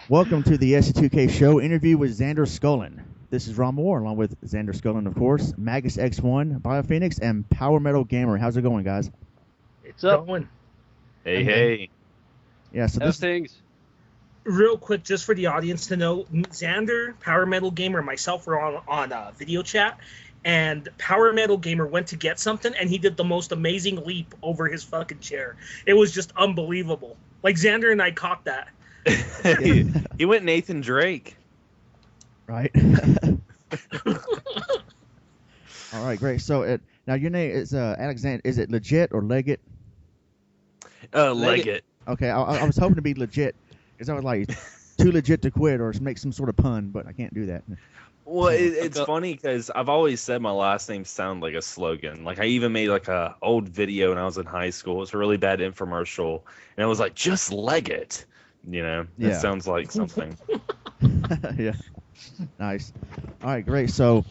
Welcome to the ST2K show interview with Xander Skullion. This is Ronmower, along with Xander Skullion, of course, MagusX1, Biophoenix, and Power Metal Gamer. How's it going, guys? It's going. Hey. Yeah, so How's things? Real quick, just for the audience to know, Xander, Power Metal Gamer, and myself were on video chat, and Power Metal Gamer went to get something, and he did the most amazing leap over his fucking chair. It was just unbelievable. Like, Xander and I caught that. He went Nathan Drake. Right. All right, great. So now your name is Alexander. Is it legit or Leggett? Leggett. Okay, I was hoping to be legit because I was like too legit to quit or make some sort of pun, but I can't do that. Well, it's funny because I've always said my last name sounded like a slogan. Like I even made like a old video when I was in high school. It's a really bad infomercial, and it was like just Leggett. You know, it sounds like something. Yeah. Nice. All right, great. So,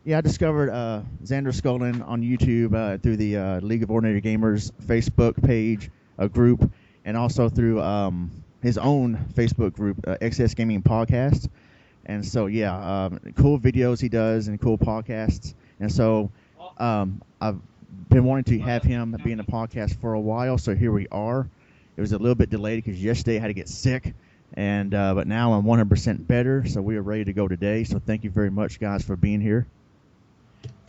I discovered Xander Skullion on YouTube through the League of Ordinary Gamers Facebook page, a group, and also through his own Facebook group, XS Gaming Podcast. And so, cool videos he does and cool podcasts. And so, I've been wanting to have him be in the podcast for a while, so here we are. It was a little bit delayed because yesterday I had to get sick, and but now I'm 100% better, so we are ready to go today. So thank you very much, guys, for being here.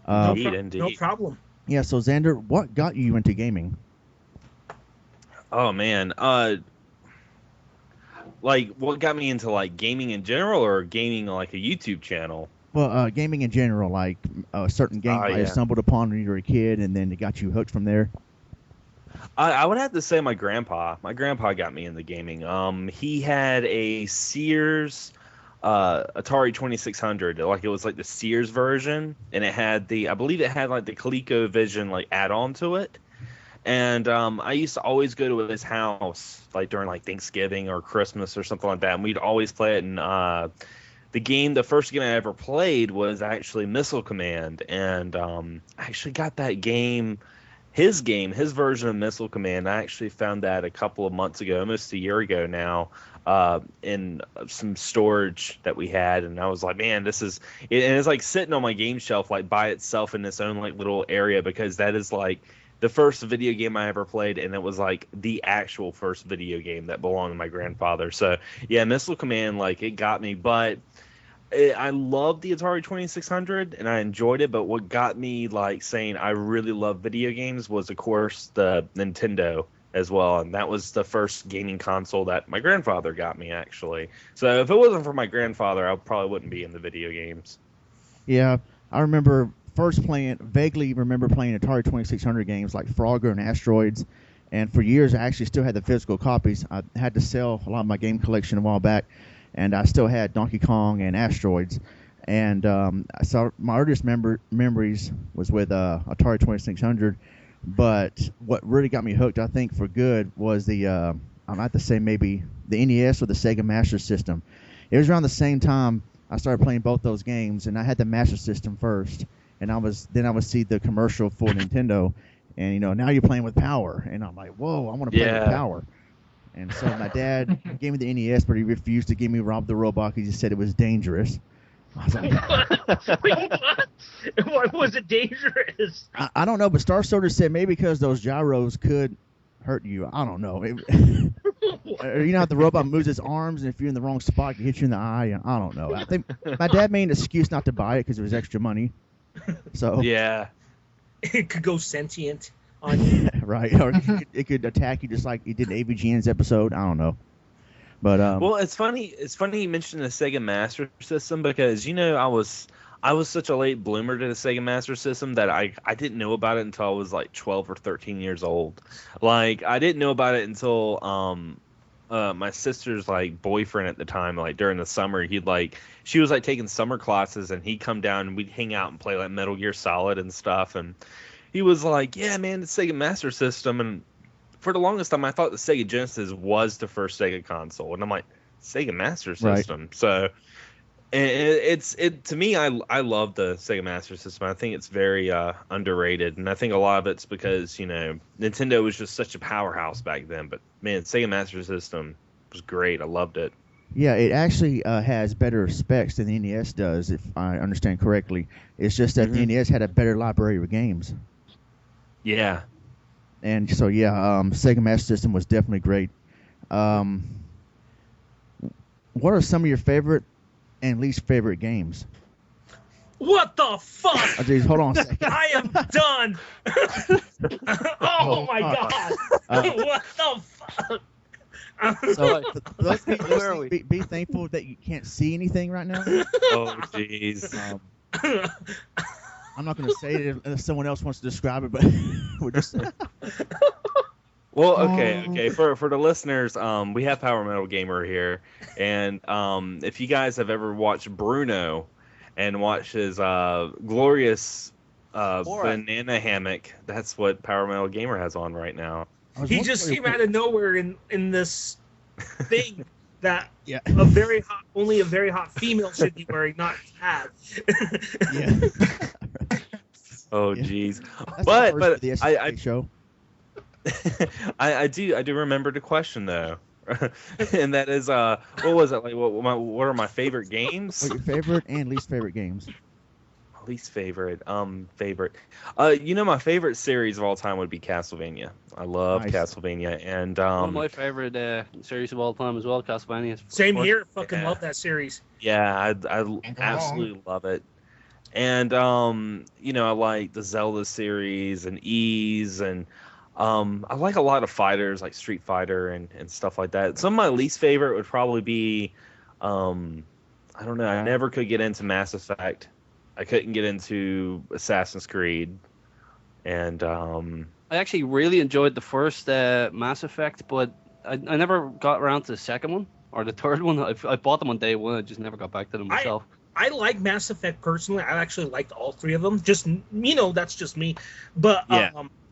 Indeed. No problem. Yeah, so Xander, what got you into gaming? Oh man, like what got me into like gaming in general, or gaming like a YouTube channel? Well, gaming in general, like a certain game I stumbled upon when you were a kid, and then it got you hooked from there. I would have to say my grandpa. My grandpa got me into gaming. He had a Sears Atari 2600. Like it was like the Sears version, and it had I believe it had like the ColecoVision like add-on to it. And I used to always go to his house like during like Thanksgiving or Christmas or something like that, and we'd always play it. And the first game I ever played was actually Missile Command, and I actually got that game. His version of Missile Command, I actually found that a couple of months ago, almost a year ago now, in some storage that we had, and I was like, man, this is it, and it's like sitting on my game shelf like by itself in its own like little area, because that is like the first video game I ever played, and it was like the actual first video game that belonged to my grandfather. So yeah, Missile Command, like it got me, but I loved the Atari 2600 and I enjoyed it, but what got me like saying I really love video games was, of course, the Nintendo as well, and that was the first gaming console that my grandfather got me, actually. So if it wasn't for my grandfather, I probably wouldn't be in the video games. Yeah, I vaguely remember playing Atari 2600 games like Frogger and Asteroids, and for years I actually still had the physical copies. I had to sell a lot of my game collection a while back, and I still had Donkey Kong and Asteroids. And so my earliest memories was with Atari 2600. But what really got me hooked, I think, for good was I might have to say maybe the NES or the Sega Master System. It was around the same time I started playing both those games, and I had the Master System first. And I would see the commercial for Nintendo, and now you're playing with power. And I'm like, whoa, I want to play with power. And so my dad gave me the NES, but he refused to give me Rob the Robot because he said it was dangerous. I was like, What? Why was it dangerous? I don't know, but Star Soldier said maybe because those gyros could hurt you. I don't know. How the robot moves its arms, and if you're in the wrong spot, it can hit you in the eye. I don't know. I think my dad made an excuse not to buy it because it was extra money. So yeah, it could go sentient on you. Right, or it could attack you just like it did in AVGN's episode. I don't know, but well, it's funny you mentioned the Sega Master System, because I was such a late bloomer to the Sega Master System that I didn't know about it until I was like 12 or 13 years old. Like I didn't know about it until my sister's like boyfriend at the time, like during the summer, she was like taking summer classes, and he'd come down and we'd hang out and play like Metal Gear Solid and stuff, and he was like, yeah, man, the Sega Master System. And for the longest time, I thought the Sega Genesis was the first Sega console. And I'm like, Sega Master System. Right. So to me, I love the Sega Master System. I think it's very underrated. And I think a lot of it's because, Nintendo was just such a powerhouse back then. But, man, Sega Master System was great. I loved it. Yeah, it actually has better specs than the NES does, if I understand correctly. It's just that the NES had a better library of games. Yeah. And so, yeah, Sega Master System was definitely great. What are some of your favorite and least favorite games? What the fuck? Oh, geez, hold on a second. I am done. Oh my god. What the fuck? So, for those of you Where are listening, be thankful that you can't see anything right now. Oh, jeez. I'm not going to say it if someone else wants to describe it, but we're just. Well, okay. For the listeners, we have Power Metal Gamer here, and if you guys have ever watched Bruno and watched his glorious banana hammock, that's what Power Metal Gamer has on right now. He just came out of nowhere in this thing that Yeah. only a very hot female should be wearing, not have. Yeah. Oh, Yeah. jeez. That's But the first for the ST2K I show. I do remember the question though, and that is what was it like? What are my favorite games? What your favorite and least favorite games? Least favorite, favorite. My favorite series of all time would be Castlevania. I love Nice. Castlevania, and One of my favorite series of all time as well, Castlevania. Same Of course. here. Fucking Yeah. love that series. yeah, I go absolutely love it. And I like the Zelda series and Ys, and I like a lot of fighters like Street Fighter and stuff like that. Some of my least favorite would probably be, I don't know. I never could get into Mass Effect. I couldn't get into Assassin's Creed, and I actually really enjoyed the first Mass Effect, but I never got around to the second one or the third one. I bought them on day one. I just never got back to them myself. I like Mass Effect personally. I actually liked all three of them. Just that's just me. But Yeah.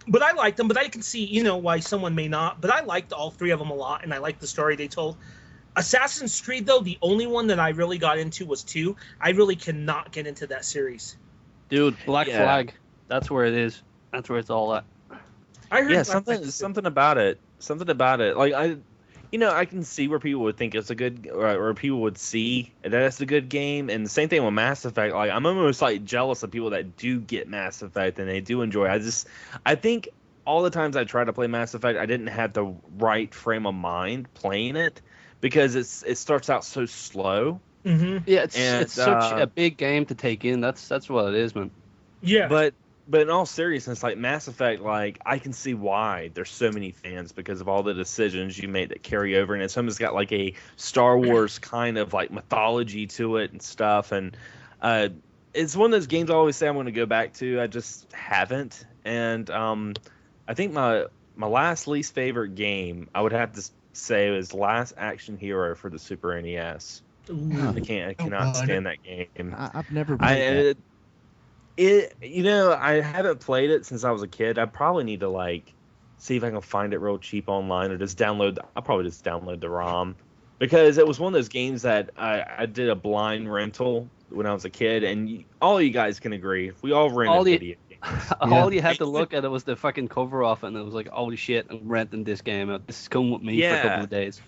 but I liked them. But I can see why someone may not. But I liked all three of them a lot, and I liked the story they told. Assassin's Creed, though, the only one that I really got into was 2. I really cannot get into that series. Dude, Black Yeah. Flag. That's where it is. That's where it's all at. I heard yeah, Black Flag something about it. Like I can see where people would think it's a good, or people would see that it's a good game. And the same thing with Mass Effect. Like I'm almost like jealous of people that do get Mass Effect and they do enjoy it. I think all the times I tried to play Mass Effect, I didn't have the right frame of mind playing it because it starts out so slow. Mm-hmm. Yeah, And, it's such a big game to take in. That's what it is, man. Yeah. But in all seriousness, like Mass Effect, like I can see why there's so many fans because of all the decisions you made that carry over, and it's almost got like a Star Wars kind of like mythology to it and stuff. And it's one of those games I always say I'm going to go back to. I just haven't. And I think my last least favorite game I would have to say was Last Action Hero for the Super NES. Ooh. I cannot stand that game. I've never played that. I haven't played it since I was a kid. I probably need to like see if I can find it real cheap online or just download. I'll probably just download the ROM because it was one of those games that I did a blind rental when I was a kid, and all you guys can agree we all rented video games. All you had to look at it was the fucking cover off, and it was like, holy shit, I'm renting this game out. This is coming with me for a couple of days.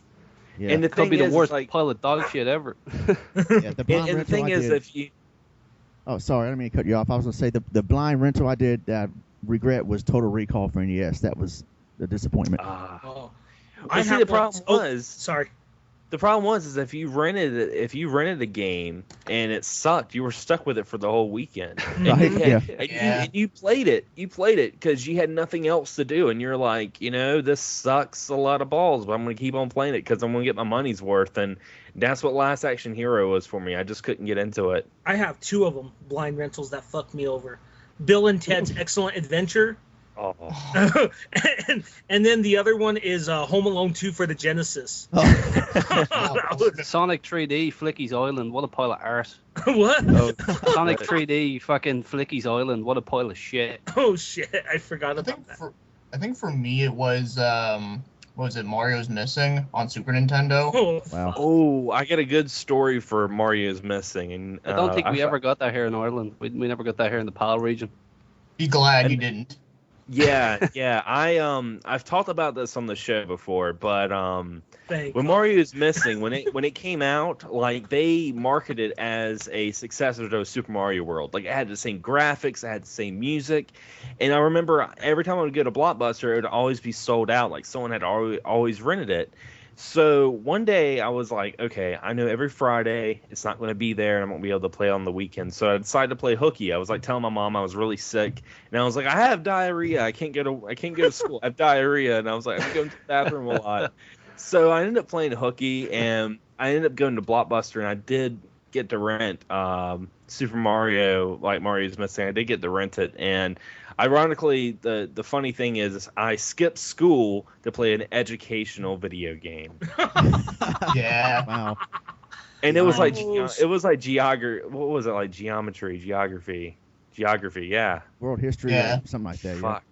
Yeah. And the It could thing be the is, worst like, pile of dog shit ever. Yeah, the blind and the rental thing I is, did- if you Oh, sorry, I didn't mean to cut you off. I was going to say the blind rental I did that I regret was Total Recall for NES. That was the disappointment. Oh. well, see, the problem was Sorry. the problem was is if you rented a game and it sucked, you were stuck with it for the whole weekend. Right, yeah. And you played it because you had nothing else to do, and you're like, this sucks a lot of balls, but I'm gonna keep on playing it because I'm gonna get my money's worth. And that's what Last Action Hero was for me. I just couldn't get into it. I have 2 of them, blind rentals, that fucked me over. Bill and Ted's Excellent Adventure. Oh, and then the other one is Home Alone 2 for the Genesis. That was- Sonic 3D, Flicky's Island, what a pile of arse. what? Sonic 3D, fucking Flicky's Island, what a pile of shit. Oh shit! I forgot I about think that. I think for me it was what was it, Mario's Missing on Super Nintendo. Oh, Wow. oh, I got a good story for Mario's Missing, and I don't think we ever got that here in Ireland. We never got that here in the PAL region. Be glad you didn't. Yeah. I've talked about this on the show before, but Thank when God. Mario is Missing, when it came out, like they marketed it as a successor to Super Mario World. Like it had the same graphics, it had the same music, and I remember every time I would go to Blockbuster, it would always be sold out. Like someone had always rented it. So one day I was like, okay, I know every Friday it's not going to be there, and I won't be able to play on the weekend. So I decided to play hooky. I was like telling my mom I was really sick, and I was like, I have diarrhea. I can't go to school. I have diarrhea, and I was like, I'm going to the bathroom a lot. So I ended up playing hooky, and I ended up going to Blockbuster, and I did get to rent Super Mario, like Mario's Missing. I did get to rent it, and ironically, the funny thing is I skipped school to play an educational video game, Yeah. Wow. and it was like Almost. it was like geography. What was it like? Geography. Yeah. World history Yeah. or something like that. Fuck.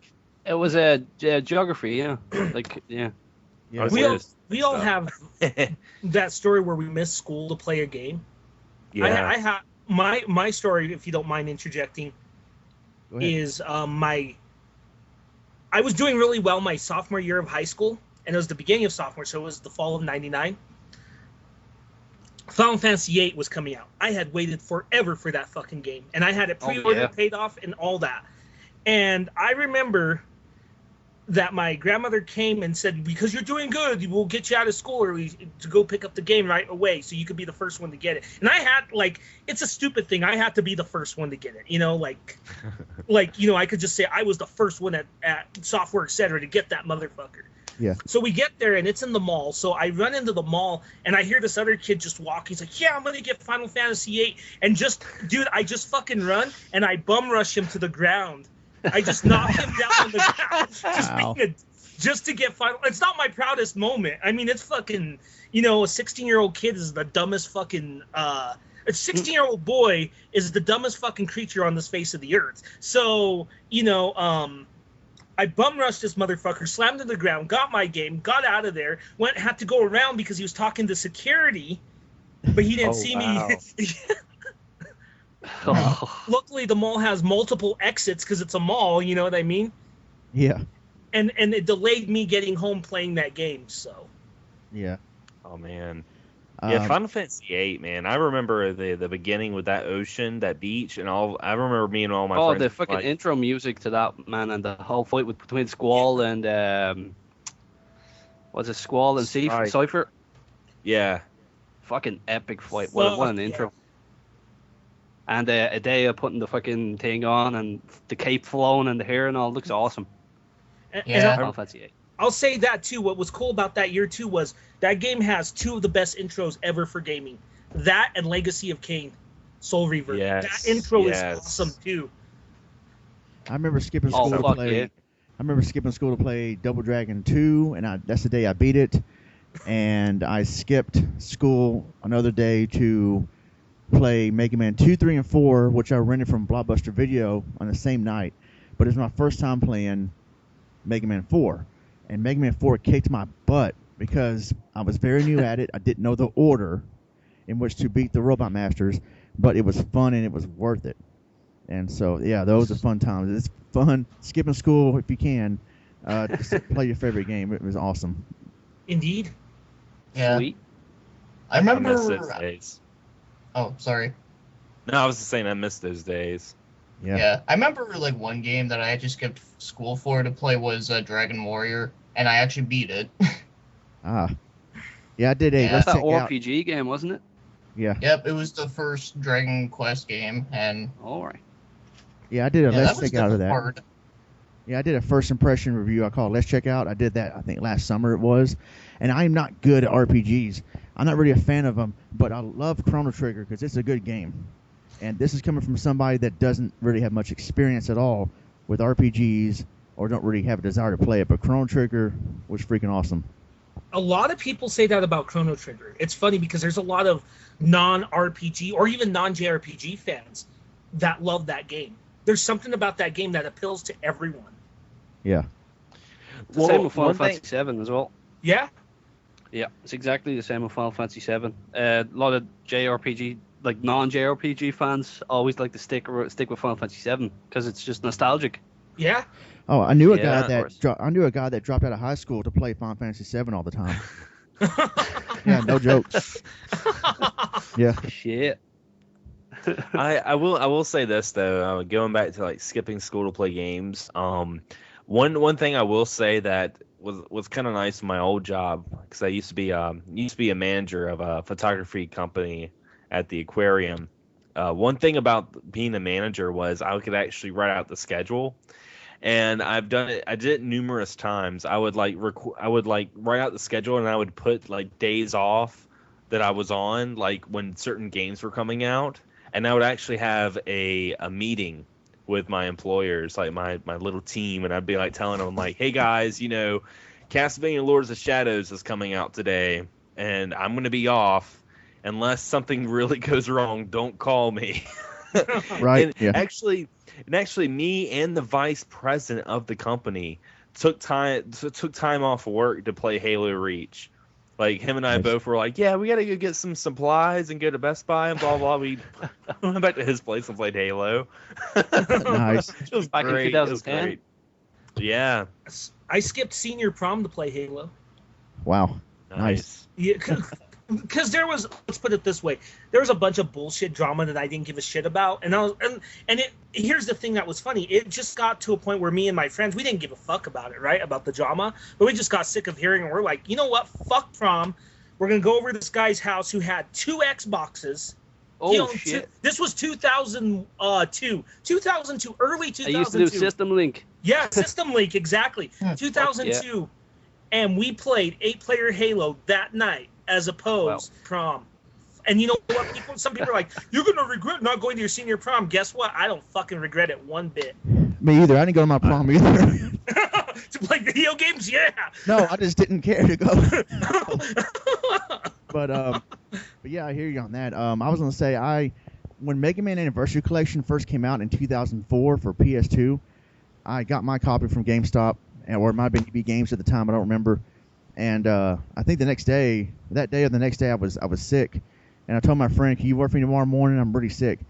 It was a geography, yeah. Like, yeah. Yeah. I was We all, just- we all stuff. have that story where we missed school to play a game. Yeah. I have my story, if you don't mind interjecting, Go ahead. is I was doing really well my sophomore year of high school, and it was the beginning of sophomore, so it was the fall of '99. Final Fantasy VIII was coming out. I had waited forever for that fucking game, and I had it pre-ordered, yeah. paid off, and all that. And I remember that my grandmother came and said, because you're doing good, we'll get you out of school early to go pick up the game right away so you could be the first one to get it. And I had, like, it's a stupid thing. I had to be the first one to get it, you know, like, I could just say I was the first one at Software Etc. to get that motherfucker. Yeah. So we get there, and it's in the mall. So I run into the mall, and I hear this other kid just walk. He's like, yeah, I'm going to get Final Fantasy VIII. And I just fucking run, and I bum rush him to the ground. I just knocked him down on the ground. Wow. Just to get Final. It's not my proudest moment. I mean, it's fucking, a 16-year-old kid is the dumbest fucking, a 16-year-old boy is the dumbest fucking creature on this face of the earth. So, I bum rushed this motherfucker, slammed to the ground, got my game, got out of there, had to go around because he was talking to security, but he didn't see wow. me. Luckily, the mall has multiple exits because it's a mall, you know what I mean? Yeah. And it delayed me getting home playing that game, so. Yeah. Oh man. Yeah, Um, Final Fantasy VIII, man. I remember the beginning with that ocean, that beach, and all. I remember me and all my friends. The fucking like, intro music to that, man, and the whole fight between Squall and was it Squall and Right. Cypher? Yeah. Fucking epic fight. What an Yeah. intro. And Adea putting the fucking thing on and the cape flowing and the hair and all looks awesome. And Yeah. Final Fantasy VIII. I'll say that too. What was cool about that year too was that game has two of the best intros ever for gaming. That and Legacy of Kain, Soul Reaver. Yes, That intro yes. is awesome too. I remember skipping Oh, school to fuck play. yeah. I remember skipping school to play Double Dragon 2, and that's the day I beat it. And I skipped school another day to play Mega Man 2, 3, and 4, which I rented from Blockbuster Video on the same night. But it was my first time playing Mega Man 4. And Mega Man 4 kicked my butt because I was very new at it. I didn't know the order in which to beat the Robot Masters, but it was fun and it was worth it. And so, yeah, those are fun times. It's fun skipping school if you can. Just play your favorite game. It was awesome. Indeed. Yeah. Sweet. I I miss remember. those days. Oh, sorry. No, I was just saying I miss those days. Yeah. I remember like one game that I actually skipped school for to play was Dragon Warrior, and I actually beat it. Ah. Yeah, I did a Yeah. let's That's that check out. RPG game, wasn't it? Yeah. Yep, it was the first Dragon Quest game, and All right. Yeah, I did a yeah, that let's was check out of that. hard. Yeah, I did a first impression review I called Let's Check Out. I did that, I think, last summer it was. And I'm not good at RPGs. I'm not really a fan of them, but I love Chrono Trigger because it's a good game. And this is coming from somebody that doesn't really have much experience at all with RPGs or don't really have a desire to play it. But Crone Trigger was freaking awesome. A lot of people say that about Chrono Trigger. It's funny because there's a lot of non-RPG or even non-JRPG fans that love that game. There's something about that game that appeals to everyone. Yeah. It's the same with Final Fantasy VII as well. Yeah? Yeah, it's exactly the same with Final Fantasy VII. A lot of JRPG, like non-JRPG fans, always like to stick with Final Fantasy VII because it's just nostalgic. Yeah? Oh, I knew a Yeah, guy of course. I knew a guy that dropped out of high school to play Final Fantasy VII all the time. Yeah, no joke. Yeah. Shit. I will say this though, going back to like skipping school to play games. One thing I will say that was kind of nice in my old job, because I used to be a manager of a photography company at the aquarium. One thing about being a manager was I could actually write out the schedule, and I've done it. I did it numerous times. I would like write out the schedule, and I would put like days off that I was on, like when certain games were coming out, and I would actually have a meeting with my employers, like my little team, and I'd be like telling them like, hey guys, Castlevania Lords of Shadows is coming out today, and I'm gonna be off unless something really goes wrong. Don't call me. Right. And Yeah. actually, me and the vice president of the company took time off work to play Halo Reach. Like, him and I Nice. both were like, yeah, we gotta go get some supplies and go to Best Buy and blah blah. We went back to his place and played Halo. Nice. It was Back in great. It was 2010? great. Yeah. I skipped senior prom to play Halo. Wow. Nice. Yeah, because let's put it this way, there was a bunch of bullshit drama that I didn't give a shit about, here's the thing that was funny. It just got to a point where me and my friends, we didn't give a fuck about it, right, about the drama, but we just got sick of hearing, and we're like, you know what, fuck prom, we're gonna go over to this guy's house who had 2 Xboxes. Oh, shit. This was 2002, early 2002. I used to do System Link. Yeah, System Link, exactly. Hmm. 2002, and we played 8-player Halo that night as opposed to prom. And you know what? Some people are like, you're gonna regret not going to your senior prom. Guess what? I don't fucking regret it one bit. Me either. I didn't go to my prom either. To play video games, yeah. No, I just didn't care to go. But yeah, I hear you on that. I was gonna say when Mega Man Anniversary Collection first came out in 2004 for PS2, I got my copy from GameStop, or it might have been EB Games at the time. I don't remember. And I think the next day, I was sick, and I told my friend, "Can you work for me tomorrow morning? I'm really sick."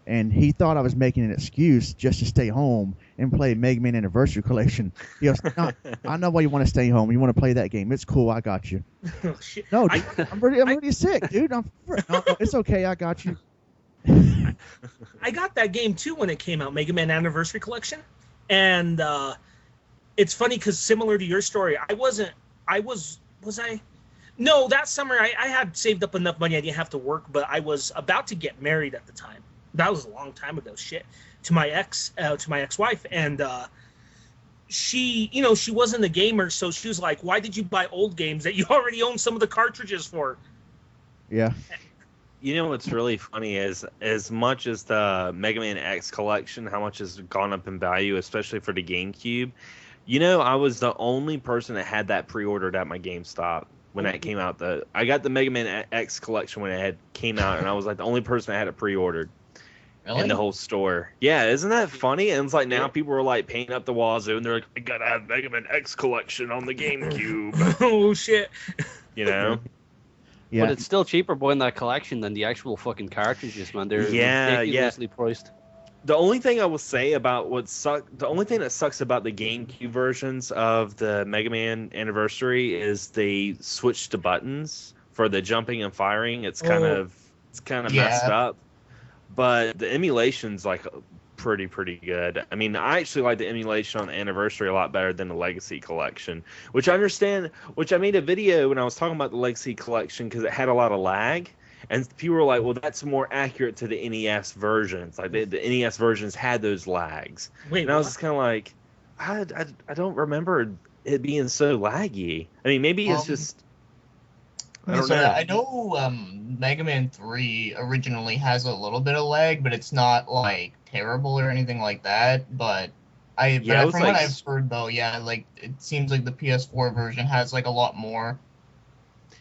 And he thought I was making an excuse just to stay home and play Mega Man Anniversary Collection. He goes, "No, I know why you want to stay home. You want to play that game. It's cool. I got you." Oh, shit. No, dude, I'm really sick, dude. No, it's okay. I got you. I got that game too when it came out, Mega Man Anniversary Collection, and it's funny because similar to your story, No, that summer I had saved up enough money I didn't have to work, but I was about to get married at the time. That was a long time ago, shit. To my ex-wife, and she wasn't a gamer, so she was like, "Why did you buy old games that you already own some of the cartridges for?" Yeah. You know what's really funny is, as much as the Mega Man X collection, how much has gone up in value, especially for the GameCube. I was the only person that had that pre-ordered at my GameStop when that came out. I got the Mega Man X collection when it came out, and I was like the only person that had it pre-ordered in the whole store. Yeah, isn't that funny? And it's like now people are like painting up the wazoo, and they're like, "I gotta have Mega Man X collection on the GameCube." Oh shit! Yeah. But it's still cheaper buying that collection than the actual fucking cartridges, man. They're ridiculously priced. The only thing I will say about the only thing that sucks about the GameCube versions of the Mega Man Anniversary is they switched to buttons for the jumping and firing. It's kind of messed up. But the emulation's like pretty good. I mean, I actually like the emulation on the Anniversary a lot better than the Legacy Collection, which I understand. Which I made a video when I was talking about the Legacy Collection because it had a lot of lag. And people were like, well, that's more accurate to the NES versions. Like, the NES versions had those lags. Wait, and I was just kind of like, I don't remember it being so laggy. I mean, maybe it's just... I don't know. I know Mega Man 3 originally has a little bit of lag, but it's not, like, terrible or anything like that. But from what I've heard, though, like, it seems like the PS4 version has, like, a lot more.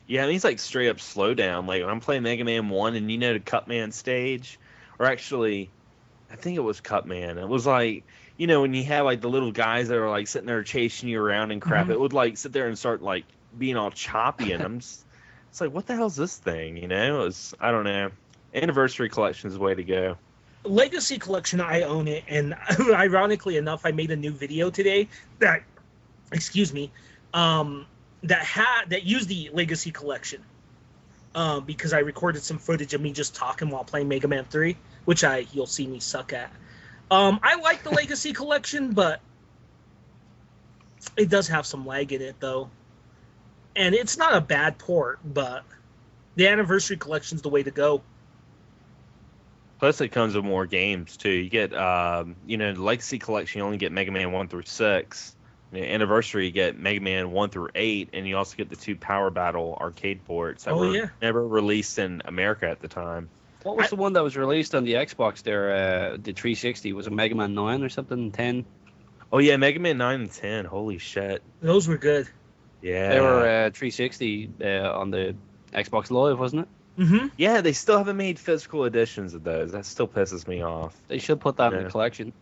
Yeah, I mean, it's like straight up slowdown. Like when I'm playing Mega Man 1 and the Cutman stage, or actually, I think it was Cutman. It was like, when you have like the little guys that are like sitting there chasing you around and crap, it would like sit there and start like being all choppy, and it's like, what the hell's this thing? I don't know. Anniversary Collection is the way to go. Legacy Collection, I own it, and ironically enough, I made a new video today that, excuse me, that used the Legacy Collection. Because I recorded some footage of me just talking while playing Mega Man 3, which you'll see me suck at. I like the Legacy Collection, but it does have some lag in it, though. And it's not a bad port, but the Anniversary Collection's the way to go. Plus, it comes with more games, too. You get, the Legacy Collection, you only get Mega Man 1 through 6. The Anniversary, you get Mega Man 1 through 8, and you also get the 2 Power Battle arcade ports that were never released in America at the time. What was the one that was released on the Xbox there, the 360? Was it Mega Man 9 or something, 10? Oh, yeah, Mega Man 9 and 10. Holy shit. Those were good. Yeah. They were 360 on the Xbox Live, wasn't it? Mm-hmm. Yeah, they still haven't made physical editions of those. That still pisses me off. They should put that in the collection.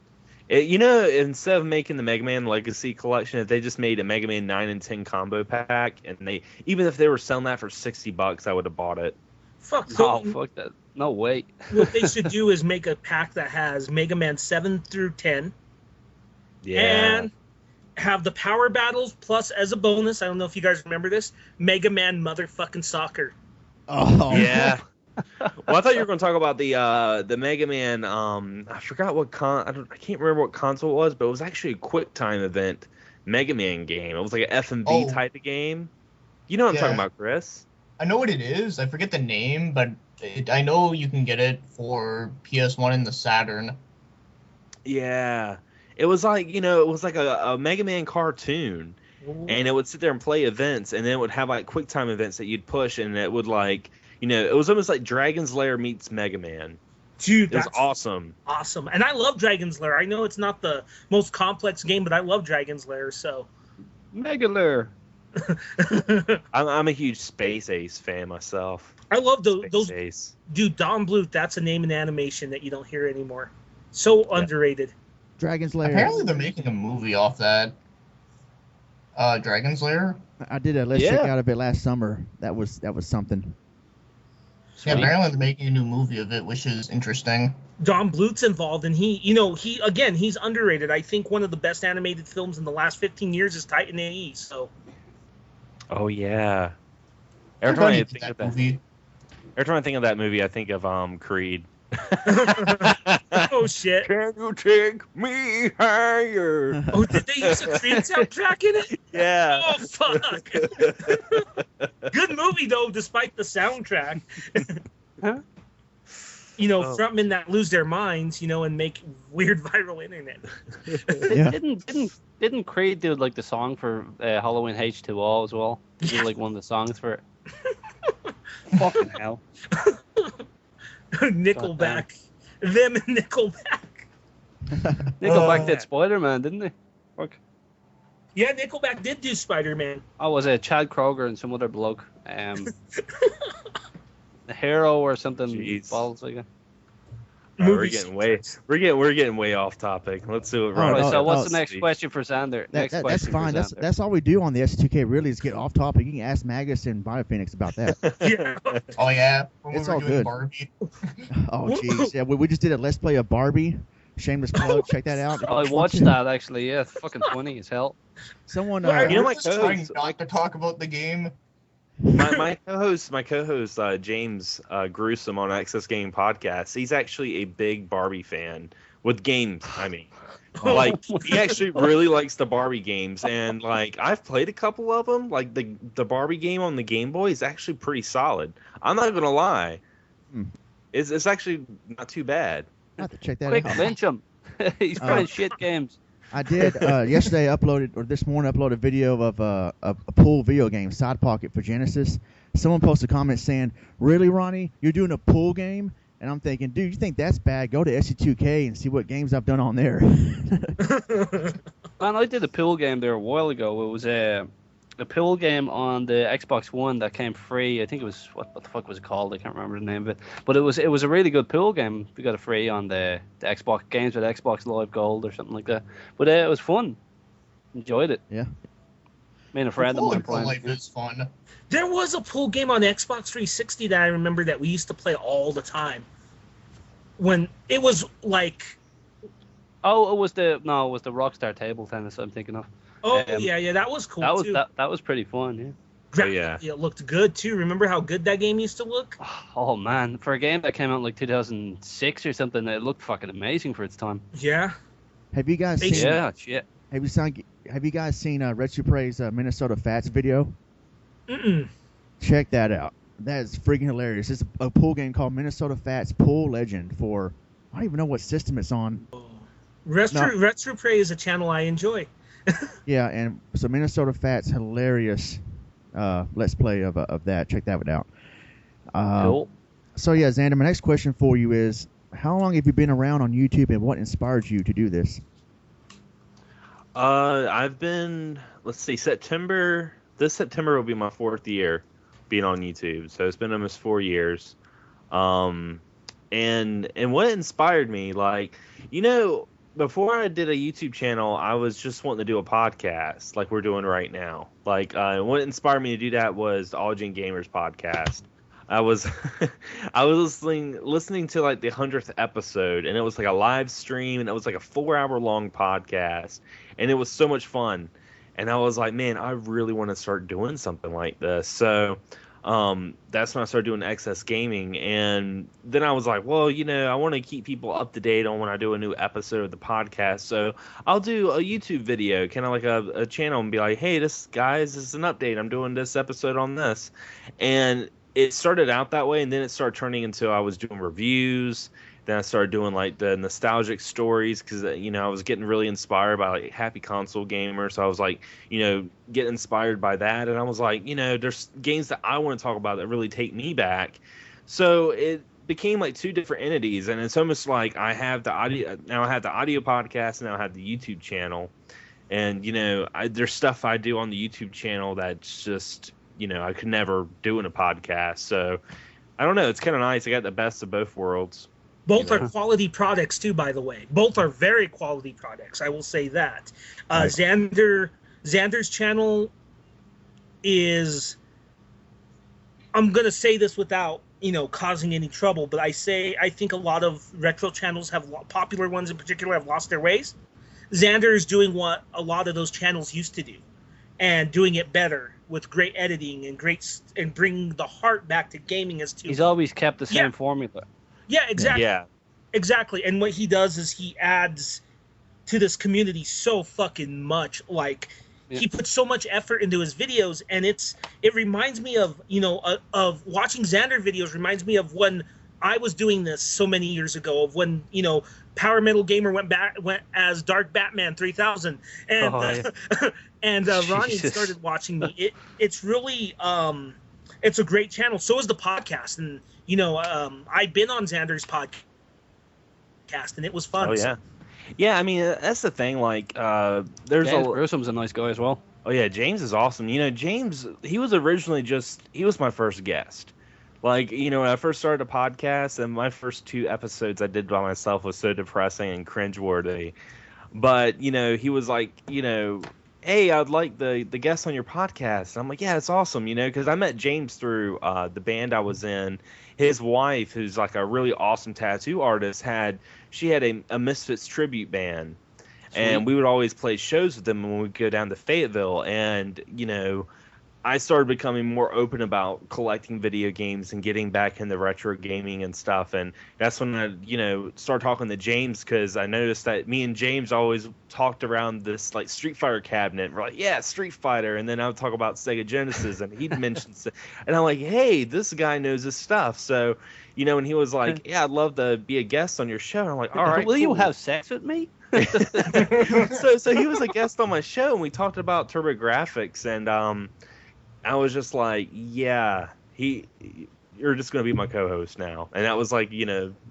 Instead of making the Mega Man Legacy Collection, if they just made a Mega Man 9 and 10 combo pack, and even if they were selling that for $60, I would have bought it. Fuck that. No way. What they should do is make a pack that has Mega Man 7 through 10. Yeah. And have the Power Battles, plus as a bonus, I don't know if you guys remember this, Mega Man motherfucking Soccer. Oh. Yeah. Well, I thought you were going to talk about the Mega Man. I forgot what I can't remember what console it was, but it was actually a QuickTime event Mega Man game. It was like an FMV type of game. You know what I'm talking about, Chris? I know what it is. I forget the name, but I know you can get it for PS1 and the Saturn. Yeah. It was like, a Mega Man cartoon. And it would sit there and play events, and then it would have like QuickTime events that you'd push, and it would it was almost like Dragon's Lair meets Mega Man. Dude, it was awesome. Awesome. And I love Dragon's Lair. I know it's not the most complex game, but I love Dragon's Lair, so. Mega Lair. I'm a huge Space Ace fan myself. I love those. Ace. Dude, Don Bluth, that's a name in animation that you don't hear anymore. So underrated. Dragon's Lair. Apparently they're making a movie off that. Dragon's Lair? I did a let's check out of it last summer. That was something. Yeah, apparently they're making a new movie of it, which is interesting. Don Bluth's involved, and he's underrated. I think one of the best animated films in the last 15 years is Titan AE. So. Oh yeah. Every time I think of that movie, I think of Creed. Oh shit! Can you take me higher? Oh, did they use a Creed soundtrack in it? Yeah. Oh fuck! Good movie though, despite the soundtrack. Huh? Frontmen that lose their minds, and make weird viral internet. Yeah. Didn't Creed do like the song for Halloween H2O as well? He did like one of the songs for it. Fucking hell. Nickelback. Them and Nickelback. Nickelback did Spider-Man, didn't they? Fuck. Yeah, Nickelback did do Spider-Man. Oh, was it Chad Kroger and some other bloke? The Hero or something. Jeez. Balls like that. We're getting way off topic. Let's do it right. So what's the next question for Xander? That's fine. That's all we do on the ST2K really is get off topic. You can ask Magus and Biophoenix about that. Yeah. Oh yeah. When It's we were all doing good. Barbie. Oh jeez. Yeah, we just did a let's play of Barbie. Shameless plug. Check that out. Oh, I watched that actually. Yeah, it's fucking funny as hell. Someone. We're my just trying co-host, not to talk about the game. my co-host James Gruesome on Access Game Podcast. He's actually a big Barbie fan with games. I mean, he actually really likes the Barbie games, and I've played a couple of them. Like the Barbie game on the Game Boy is actually pretty solid. I'm not gonna lie, it's actually not too bad. I have to check that Quick, out. lynch him. He's playing shit games. I did yesterday. This morning, uploaded a video of a pool video game, Side Pocket for Genesis. Someone posted a comment saying, "Really, Ronnie? You're doing a pool game?" And I'm thinking, dude, you think that's bad? Go to ST2K and see what games I've done on there. Man, I did a pool game there a while ago. It was a pool game on the Xbox One that came free. I think it was what the fuck was it called? I can't remember the name of it. But it was a really good pool game. We got it free on the Xbox games with Xbox Live Gold or something like that. But it was fun. Enjoyed it. Yeah. Me and a friend of mine playing. Life is fun. There was a pool game on Xbox 360 that I remember that we used to play all the time. when it was like. Oh, it was the Rockstar table tennis I'm thinking of. Oh yeah, that was cool too. That was pretty fun, yeah. Graphically, it looked good too. Remember how good that game used to look? Oh man, for a game that came out in like 2006 or something, it looked fucking amazing for its time. Yeah. Have you guys seen? Yeah, shit. Have you guys seen Retropray's Minnesota Fats video? Mm-mm. Check that out. That is freaking hilarious. It's a pool game called Minnesota Fats Pool Legend for, I don't even know what system it's on. Retropray is a channel I enjoy. Yeah, and so Minnesota Fats, hilarious let's play of that. Check that one out. Cool. So yeah, Xander, my next question for you is, how long have you been around on YouTube, and what inspired you to do this? I've been, let's see, this September will be my 4th year being on YouTube. So it's been almost 4 years. And what inspired me, like, before I did a YouTube channel, I was just wanting to do a podcast like we're doing right now. Like, what inspired me to do that was the All Gen Gamers podcast. I was listening to like the 100th episode, and it was like a live stream, and it was like a 4-hour long podcast, and it was so much fun. And I was like, man, I really want to start doing something like this. So that's when I started doing XS Gaming. And then I was like, well, I want to keep people up to date on when I do a new episode of the podcast. So I'll do a YouTube video, kind of like a channel, and be like, hey, this is an update. I'm doing this episode on this. And it started out that way, and then it started turning into I was doing reviews. Then I started doing like the nostalgic stories because I was getting really inspired by like Happy Console Gamer. So I was like, getting inspired by that, and I was like, there's games that I want to talk about that really take me back. So it became like two different entities, and it's almost like I have the audio now. I have the audio podcast, and now I have the YouTube channel, and there's stuff I do on the YouTube channel that's just I could never do in a podcast. So I don't know. It's kind of nice. I got the best of both worlds. Both are quality products too, by the way. Both are very quality products. I will say that. Right. Xander's channel is. I'm gonna say this without causing any trouble, but I think a lot of retro channels popular ones in particular have lost their ways. Xander is doing what a lot of those channels used to do, and doing it better with great editing and bringing the heart back to gaming as to. He's always kept the same formula. Yeah, exactly. Yeah. Exactly. And what he does is he adds to this community so fucking much. Like, he puts so much effort into his videos, and it reminds me of, of watching Xander videos reminds me of when I was doing this so many years ago, of when, Power Metal Gamer went as Dark Batman 3000, and and Ronnie started watching me. It's really it's a great channel. So is the podcast, and I've been on Xander's podcast, and it was fun. Oh yeah, yeah. I mean, that's the thing. Like, there's James Gruesom's a nice guy as well. Oh yeah, James is awesome. James, he was originally he was my first guest. Like, when I first started a podcast, and my first 2 episodes I did by myself was so depressing and cringeworthy. But, he was like, hey, I'd like the guest on your podcast. And I'm like, yeah, it's awesome, because I met James through the band I was in. His wife, who's like a really awesome tattoo artist, she had a Misfits tribute band. Sweet. And we would always play shows with them when we'd go down to Fayetteville. And, I started becoming more open about collecting video games and getting back into retro gaming and stuff. And that's when I, started talking to James, because I noticed that me and James always talked around this like Street Fighter cabinet. We're like, yeah, Street Fighter. And then I would talk about Sega Genesis, and he'd mention, and I'm like, hey, this guy knows his stuff. So, and he was like, yeah, I'd love to be a guest on your show. And I'm like, all right, will cool. you have sex with me? so he was a guest on my show, and we talked about TurboGrafx, and I was just like, yeah, you're just going to be my co-host now. And that was like,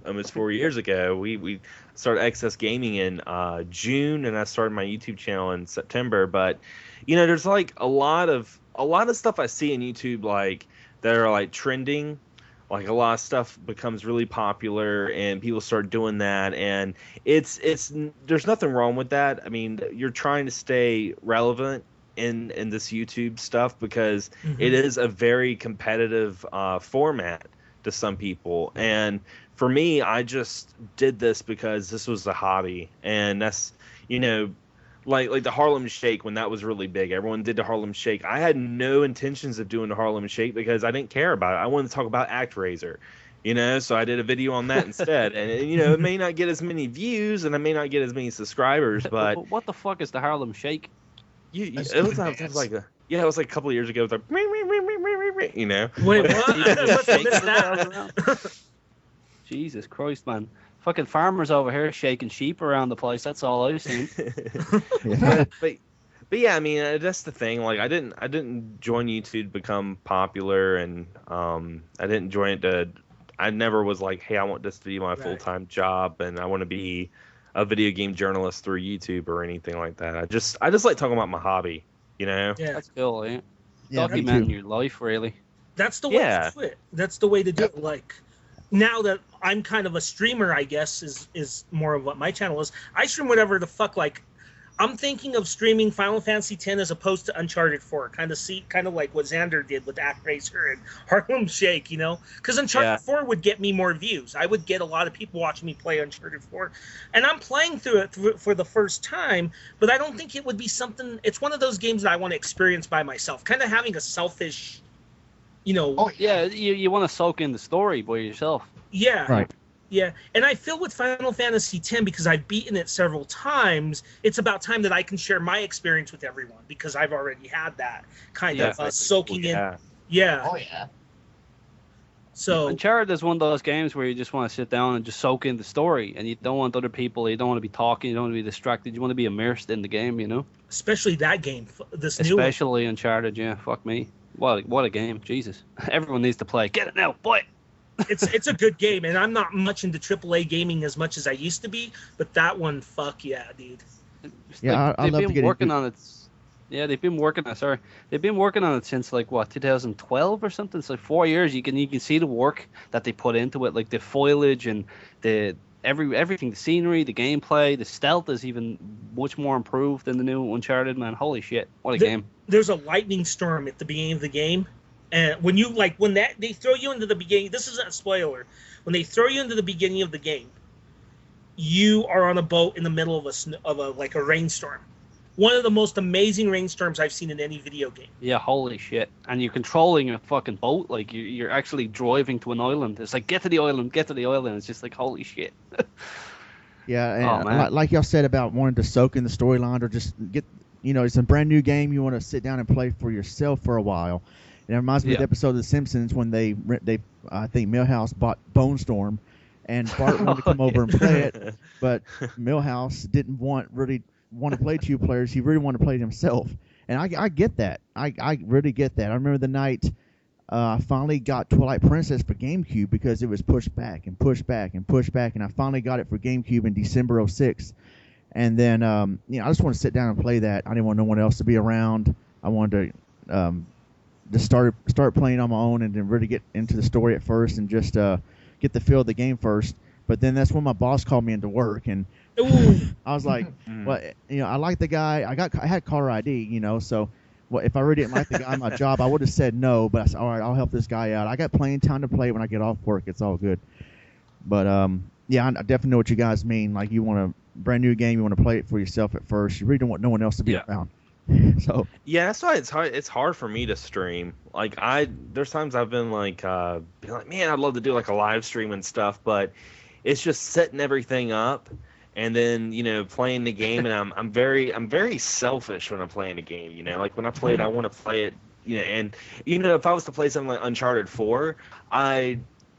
almost 4 years ago. We started XS Gaming in June, and I started my YouTube channel in September. But, there's like a lot of stuff I see in YouTube, like, that are like trending. Like, a lot of stuff becomes really popular, and people start doing that, and there's nothing wrong with that. I mean, you're trying to stay relevant in this YouTube stuff, because it is a very competitive format to some people. And for me, I just did this because this was a hobby, and that's, you know, like the Harlem Shake, when that was really big, everyone did the Harlem Shake. I had no intentions of doing the Harlem Shake because I didn't care about it. I wanted to talk about ActRaiser, you know, so I did a video on that instead. And you know, it may not get as many views and I may not get as many subscribers, but what the fuck is the Harlem Shake? it was like it was like a couple of years ago. It was like, you know. Wait, what? What's that? Jesus Christ, man. Fucking farmers over here shaking sheep around the place. That's all I've seen. but yeah, I mean, that's the thing. Like, I didn't join YouTube to become popular, and I didn't join it to. I never was like, hey, I want this to be my full-time job, and I want to be a video game journalist through YouTube or anything like that. I just like talking about my hobby, you know. Yeah, that's cool. Yeah, yeah, documenting your life, really. That's the way to do it. That's the way to do it. Like, now that I'm kind of a streamer, I guess is more of what my channel is. I stream whatever the fuck. Like, I'm thinking of streaming Final Fantasy X as opposed to Uncharted 4. Kind of like what Xander did with ActRaiser and Harlem Shake, you know? Because Uncharted 4 would get me more views. I would get a lot of people watching me play Uncharted 4. And I'm playing through it for the first time, but I don't think it would be something... It's one of those games that I want to experience by myself. Kind of having a selfish... You know, you want to soak in the story by yourself. Yeah. Right. Yeah. And I feel with Final Fantasy X, because I've beaten it several times, it's about time that I can share my experience with everyone, because I've already had that kind of soaking in. Yeah. Oh, yeah. So Uncharted is one of those games where you just want to sit down and just soak in the story, and you don't want other people, you don't want to be talking, you don't want to be distracted, you want to be immersed in the game, you know? Especially that game, this new one. Especially Uncharted, yeah, fuck me. What a game, Jesus. Everyone needs to play. Get it now, boy. It's a good game, and I'm not much into AAA gaming as much as I used to be, but that one, fuck yeah, dude. Yeah, I'd love to get working on it. Yeah, they've been working on it since like what, 2012 or something. It's like 4 years. You can see the work that they put into it, like the foliage and the everything, the scenery, the gameplay, the stealth is even much more improved than the new Uncharted, man. Holy shit, what a game. There's a lightning storm at the beginning of the game, and when they throw you into the beginning, this isn't a spoiler, when they throw you into the beginning of the game, you are on a boat in the middle of a rainstorm. One of the most amazing rainstorms I've seen in any video game. Yeah, holy shit. And you're controlling a fucking boat, like you're actually driving to an island. It's like, get to the island. It's just like, holy shit. Yeah, and like y'all said about wanting to soak in the storyline or just get, you know, it's a brand new game, you want to sit down and play for yourself for a while. And it reminds me of the episode of The Simpsons when they I think Milhouse bought Bone Storm, and Bart wanted to come over and play it, but Milhouse didn't really want to play two players. He really wanted to play it himself, and I get that. I really get that. I remember the night I finally got Twilight Princess for GameCube because it was pushed back, and I finally got it for GameCube in December '06. And then, you know, I just want to sit down and play that. I didn't want no one else to be around. I wanted to just start playing on my own and then really get into the story at first and just get the feel of the game first. But then that's when my boss called me into work, and I was like, well, you know, I like the guy. I had caller ID, you know, so if I really didn't like the guy on my job, I would have said no. But I said, all right, I'll help this guy out. I got plenty of time to play when I get off work. It's all good. But yeah, I definitely know what you guys mean. Like, you want a brand new game, you want to play it for yourself at first. You really don't want no one else to be around. So yeah, that's why it's hard for me to stream. Like, there's times I've been like, man, I'd love to do like a live stream and stuff, but it's just setting everything up and then, you know, playing the game. And I'm very selfish when I'm playing a game. You know, like when I play it, I want to play it. You know, and you know, if I was to play something like Uncharted 4,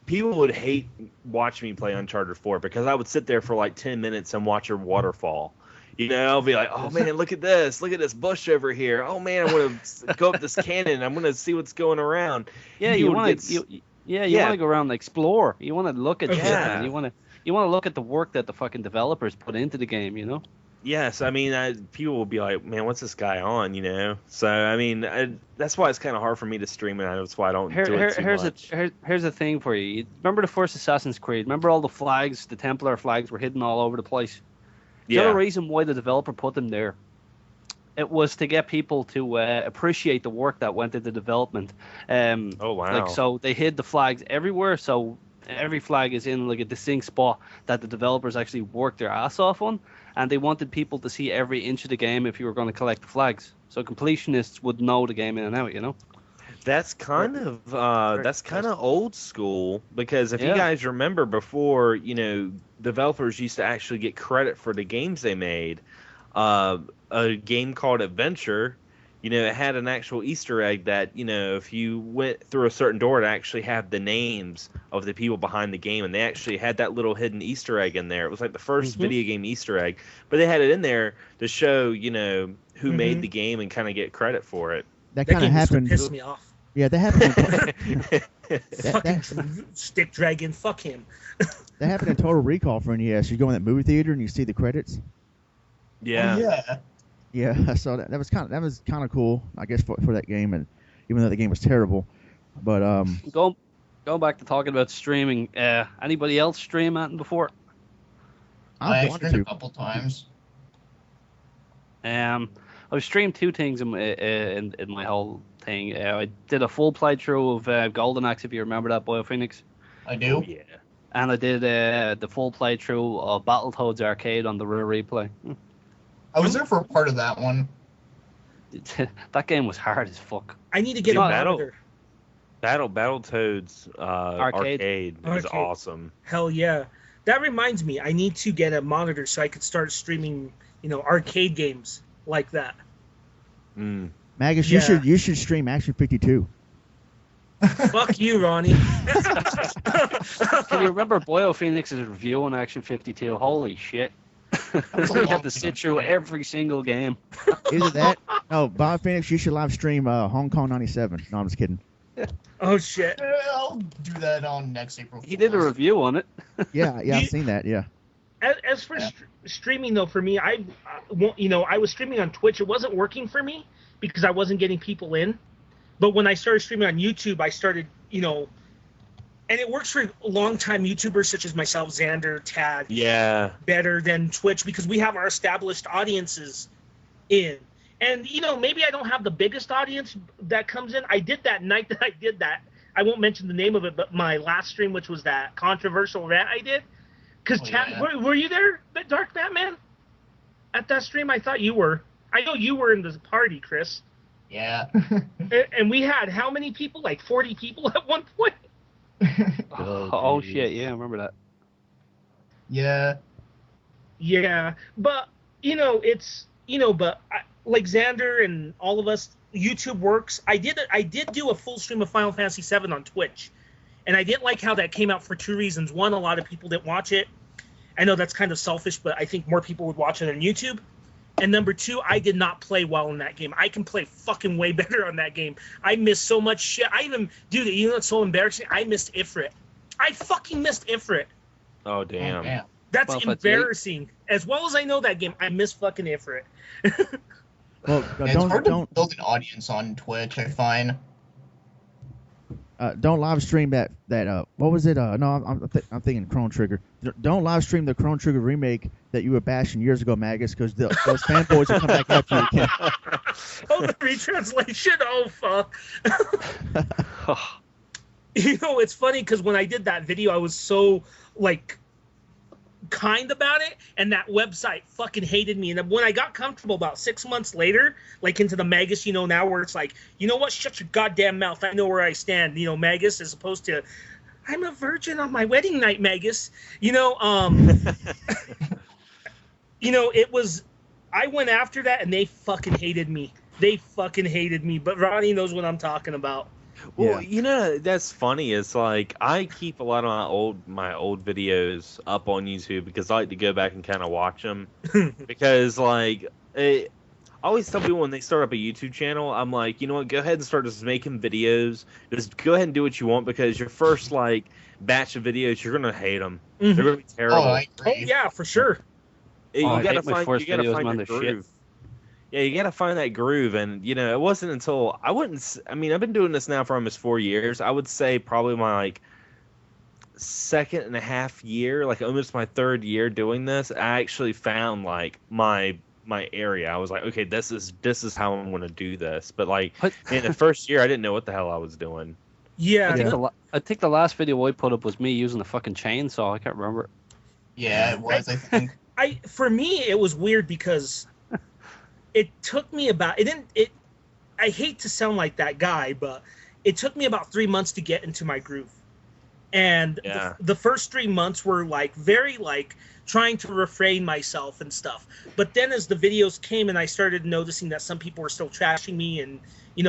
people would hate watching me play Uncharted 4 because I would sit there for like 10 minutes and watch a waterfall. You know, I'll be like, oh man, look at this bush over here. Oh man, I want to go up this canyon. I'm going to see what's going around. Yeah, you want to go around and explore. You want to look at shit. You want to look at the work that the fucking developers put into the game. You know. Yes, I mean, people will be like, man, what's this guy on? You know. So I mean, that's why it's kind of hard for me to stream it. That's why I don't do it too much. Here's the thing for you. Remember the first Assassin's Creed? Remember all the flags, the Templar flags were hidden all over the place. The other reason why the developer put them there, it was to get people to appreciate the work that went into development. Oh wow! Like, so they hid the flags everywhere, so every flag is in like a distinct spot that the developers actually worked their ass off on, and they wanted people to see every inch of the game if you were going to collect the flags. So completionists would know the game in and out, you know. That's kind of old school, because if you Yeah. guys remember before, developers used to actually get credit for the games they made. A game called Adventure, it had an actual Easter egg that, if you went through a certain door, it actually had the names of the people behind the game, and they actually had that little hidden Easter egg in there. It was like the first video game Easter egg, but they had it in there to show, who made the game and kind of get credit for it. That kind of happened. Pissed me off. Yeah, that happened. Fucking Stick Dragon, fuck him. That happened in Total Recall for NES. You go in that movie theater and you see the credits. Yeah. Oh, yeah. Yeah, so that was kind of cool, I guess, for that game, and even though the game was terrible, but Going back to talking about streaming. Anybody else stream anything before? I I wanted streamed a to. couple times. I've streamed two things in my whole thing. I did a full playthrough of Golden Axe, if you remember that, Biophoenix. I do. Oh, yeah. And I did the full playthrough of Battletoads Arcade on the Rear Replay. I was there for a part of that one. That game was hard as fuck. I need to get a monitor. Battletoads arcade is Arcade. awesome. Hell yeah. That reminds me, I need to get a monitor so I could start streaming, arcade games like that. Mm. Magus, Yeah. you should stream Action 52. Fuck you, Ronnie. Can you remember Biophoenix's review on Action 52? Holy shit. You have to sit through every single game. Is it that? No, Biophoenix, you should live stream Hong Kong 97. No, I'm just kidding. Oh, shit. I'll do that on next April. He did a review on it. Yeah, I've seen that, yeah. As for streaming, though, for me, I was streaming on Twitch. It wasn't working for me because I wasn't getting people in. But when I started streaming on YouTube, I started, and it works for long-time YouTubers such as myself, Xander, Tad. Yeah. Better than Twitch because we have our established audiences in. And, maybe I don't have the biggest audience that comes in. I did that night that I did that. I won't mention the name of it, but my last stream, which was that controversial rant I did. Because, were you there, Dark Batman? At that stream? I thought you were. I know you were in the party, Chris. Yeah. And we had how many people? Like 40 people at one point? Oh shit, yeah, I remember that. Yeah. Yeah, but, like Xander and all of us, YouTube works. I did do a full stream of Final Fantasy VII on Twitch, and I didn't like how that came out for two reasons. One, a lot of people didn't watch it. I know that's kind of selfish, but I think more people would watch it on YouTube. And number two, I did not play well in that game. I can play fucking way better on that game. I missed so much shit. It's so embarrassing. I missed Ifrit. I fucking missed Ifrit. Oh, damn. Damn. That's Well, but embarrassing. As well as I know that game, I missed fucking Ifrit. Well, It's hard to build an audience on Twitch, I find. Don't live stream that what was it? No, I'm thinking Crone Trigger. Don't live stream the Crone Trigger remake that you were bashing years ago, Magus, because those fanboys will come back after you again. Oh, the retranslation. Oh, fuck. It's funny because when I did that video, I was so, kind about it, and that website fucking hated me. And when I got comfortable about 6 months later, into the Magus, now where it's like, you know what, shut your goddamn mouth, I know where I stand, Magus, as opposed to, I'm a virgin on my wedding night, Magus. It was, I went after that, and they fucking hated me. But Ronnie knows what I'm talking about. Well, that's funny. It's like I keep a lot of my old videos up on YouTube because I like to go back and kind of watch them. Because I always tell people when they start up a YouTube channel, I'm like, you know what? Go ahead and start just making videos. Just go ahead and do what you want because your first batch of videos, you're gonna hate them. Mhm. They're gonna be terrible. Oh, I agree. Oh, yeah, for sure. You I gotta hate my find first you gotta videos, find man, your they're shit. groove. Yeah, you gotta find that groove, and it wasn't until I've been doing this now for almost 4 years. I would say probably my second and a half year, almost my third year doing this. I actually found my area. I was like, okay, this is how I'm gonna do this. But in the first year, I didn't know what the hell I was doing. Yeah. I think the last video I put up was me using a fucking chainsaw. I can't remember. Yeah, it was. I think. For me, it was weird because it took me about. It didn't. It. I hate to sound like that guy, but it took me about 3 months to get into my groove. And the first 3 months were like very like trying to refrain myself and stuff. But then as the videos came and I started noticing that some people were still trashing me and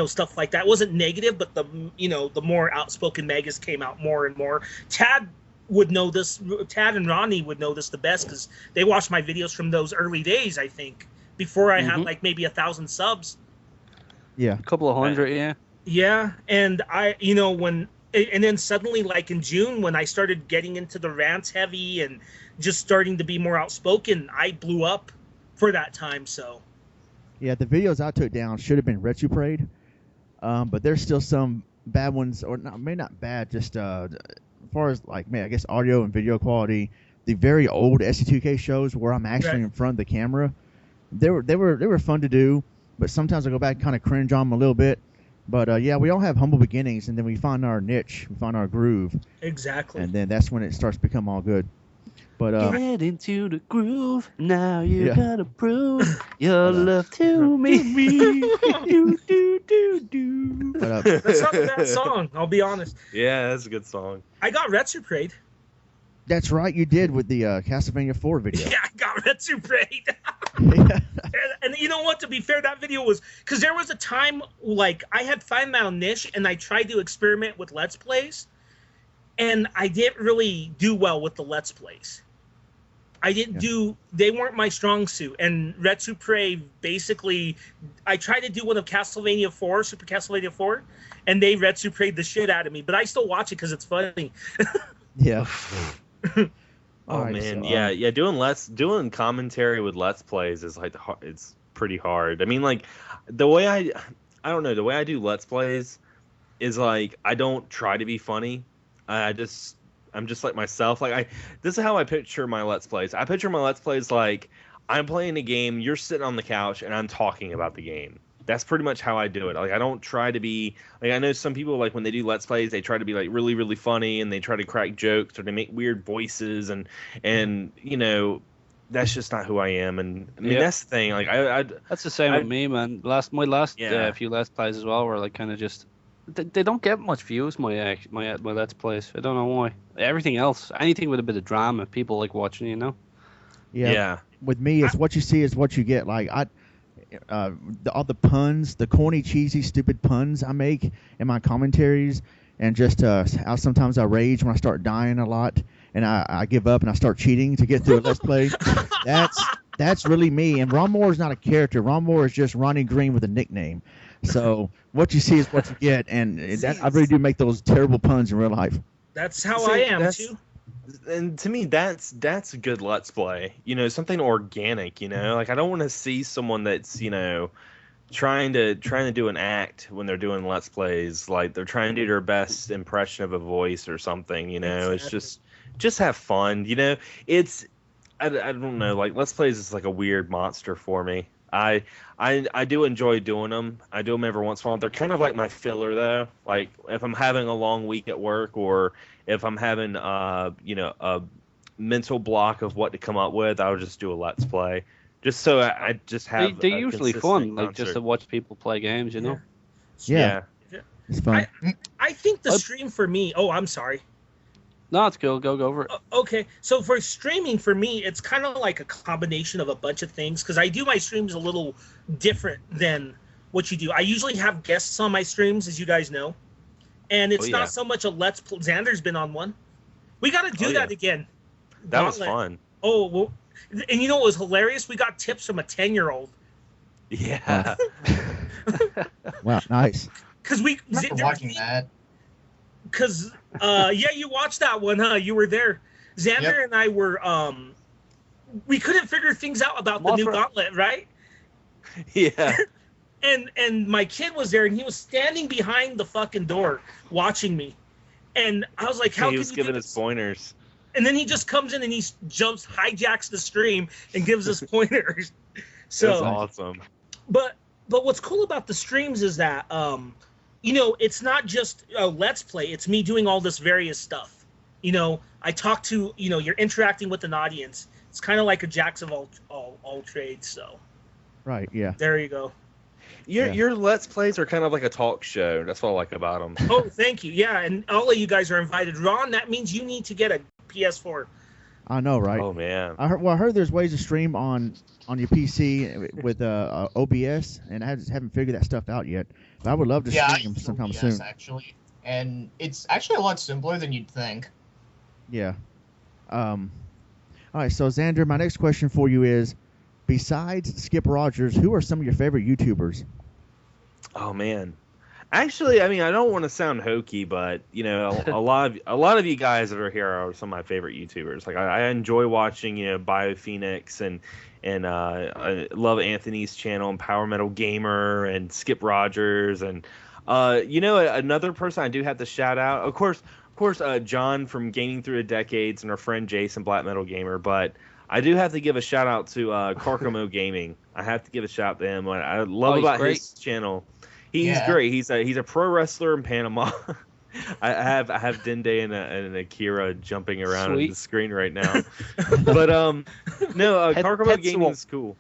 stuff like that, it wasn't negative, but the more outspoken Magus came out more and more. Tad would know this. Tad and Ronnie would know this the best because they watched my videos from those early days. I think before I had like maybe 1,000 subs. Yeah, a couple of hundred. Yeah. Yeah, and and then suddenly, like in June, when I started getting into the rants heavy and just starting to be more outspoken, I blew up for that time. So, yeah, the videos I took down should have been retroprayed, but there's still some bad ones, or maybe not bad, just as far as like, I guess audio and video quality. The very old ST2K shows where I'm actually in front of the camera, they were fun to do, but sometimes I go back and kind of cringe on them a little bit. But yeah, we all have humble beginnings, and then we find our niche, we find our groove. Exactly. And then that's when it starts to become all good. But get into the groove. Now you gotta prove your love to me. do. That's not a bad song. I'll be honest. Yeah, that's a good song. I got retroprayed. That's right, you did with the Castlevania 4 video. Yeah, I got retroprayed. And you know what? To be fair, that video was because there was a time like I had found my own niche and I tried to experiment with Let's Plays, and I didn't really do well with the Let's Plays. I didn't do. They weren't my strong suit. And Retropray basically, I tried to do one of Castlevania 4, Super Castlevania 4, and they Retroprayed the shit out of me. But I still watch it because it's funny. Yeah. Oh right, man, so, doing commentary with Let's Plays is like it's pretty hard. I mean, like the way I don't know, the way I do Let's Plays is like I don't try to be funny. I'm just like myself. Like this is how I picture my Let's Plays. I picture my Let's Plays like I'm playing a game, you're sitting on the couch, and I'm talking about the game. That's pretty much how I do it. Like I don't try to be like I know some people like when they do Let's Plays, they try to be like really, really funny and they try to crack jokes or they make weird voices and that's just not who I am. And I mean that's the thing. Like I that's the same with me, man. My last few Let's Plays as well were like kind of just they don't get much views. My Let's Plays. I don't know why. Everything else, anything with a bit of drama, people like watching. Yeah. With me, it's what you see is what you get. Like all the puns, the corny, cheesy, stupid puns I make in my commentaries, and just sometimes I rage when I start dying a lot, and I give up and I start cheating to get through a Let's Play. That's really me. And Ronmower is not a character. Ronmower is just Ronnie Green with a nickname. So what you see is what you get, and I really do make those terrible puns in real life. That's how I am too. And to me, that's a good Let's Play. Something organic. Like I don't want to see someone that's trying to do an act when they're doing Let's Plays. Like they're trying to do their best impression of a voice or something. Exactly. It's just have fun. It's I don't know. Like Let's Plays is like a weird monster for me. I do enjoy doing them. I do them every once in a while. They're kind of like my filler though. Like if I'm having a long week at work or if I'm having a mental block of what to come up with, I'll just do a Let's Play. Just so I just have. They're usually fun, like just to watch people play games, Yeah. It's fun. I think the stream for me. Oh, I'm sorry. No, it's cool. Go over it. Okay, so for streaming, for me, it's kind of like a combination of a bunch of things because I do my streams a little different than what you do. I usually have guests on my streams, as you guys know, and it's not so much a Let's Play. Xander's been on one. We got to do that again. That was fun. Oh, well, and what was hilarious? We got tips from a 10-year-old. Yeah. Wow, nice. Because I remember watching that. Because, you watched that one, huh? You were there. Xander and I were, we couldn't figure things out about the new gauntlet, right? Yeah. And my kid was there, and he was standing behind the fucking door watching me. And I was like, how he was giving us pointers. And then he just comes in and he hijacks the stream and gives us pointers. So that's awesome. But what's cool about the streams is that it's not just a Let's Play. It's me doing all this various stuff. I talk to, you're interacting with an audience. It's kind of like a jacks of all trades. So. Right. Yeah. There you go. Your Let's Plays are kind of like a talk show. That's what I like about them. Oh, thank you. Yeah, and all of you guys are invited. Ron, that means you need to get a PS4. I know, right? Oh man. I heard there's ways to stream on your PC with OBS, and I haven't figured that stuff out yet. But I would love to stream sometime soon. Actually, and it's actually a lot simpler than you'd think. Yeah. All right. So Xander, my next question for you is, besides Skip Rogers, who are some of your favorite YouTubers? Oh man. Actually, I mean, I don't want to sound hokey, but a lot of you guys that are here are some of my favorite YouTubers. Like I enjoy watching, Biophoenix and I love Anthony's channel and Power Metal Gamer and Skip Rogers and another person I do have to shout out. Of course, John from Gaming Through the Decades and our friend Jason Black Metal Gamer, but I do have to give a shout out to Carcamo Gaming. I have to give a shout out to him. What I love about his channel. He's great. He's a pro wrestler in Panama. I have Dende and Akira jumping around on the screen right now. But Carcamo Gaming is cool.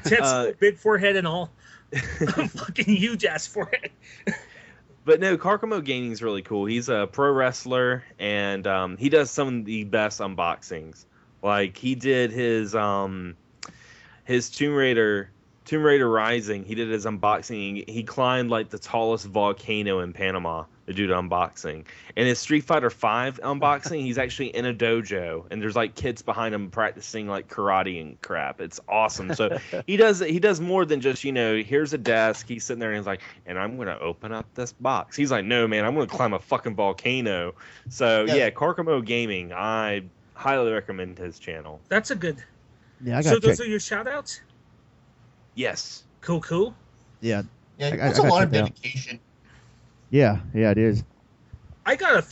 Tetsuo, big forehead and all. Fucking huge ass forehead. But no, Carcamo Gaming is really cool. He's a pro wrestler and he does some of the best unboxings. Like he did his Tomb Raider Rising. He did his unboxing. He climbed like the tallest volcano in Panama to do the unboxing. And his Street Fighter V unboxing, he's actually in a dojo, and there's like kids behind him practicing like karate and crap. It's awesome. So he does more than just here's a desk. He's sitting there and he's like, and I'm gonna open up this box. He's like, no man, I'm gonna climb a fucking volcano. So yeah, Carcamo Gaming, I highly recommend his channel. That's a good. Yeah, I got. So those are your shout outs? Yes. Cool. Yeah. That's a lot of dedication. Yeah, it is. I got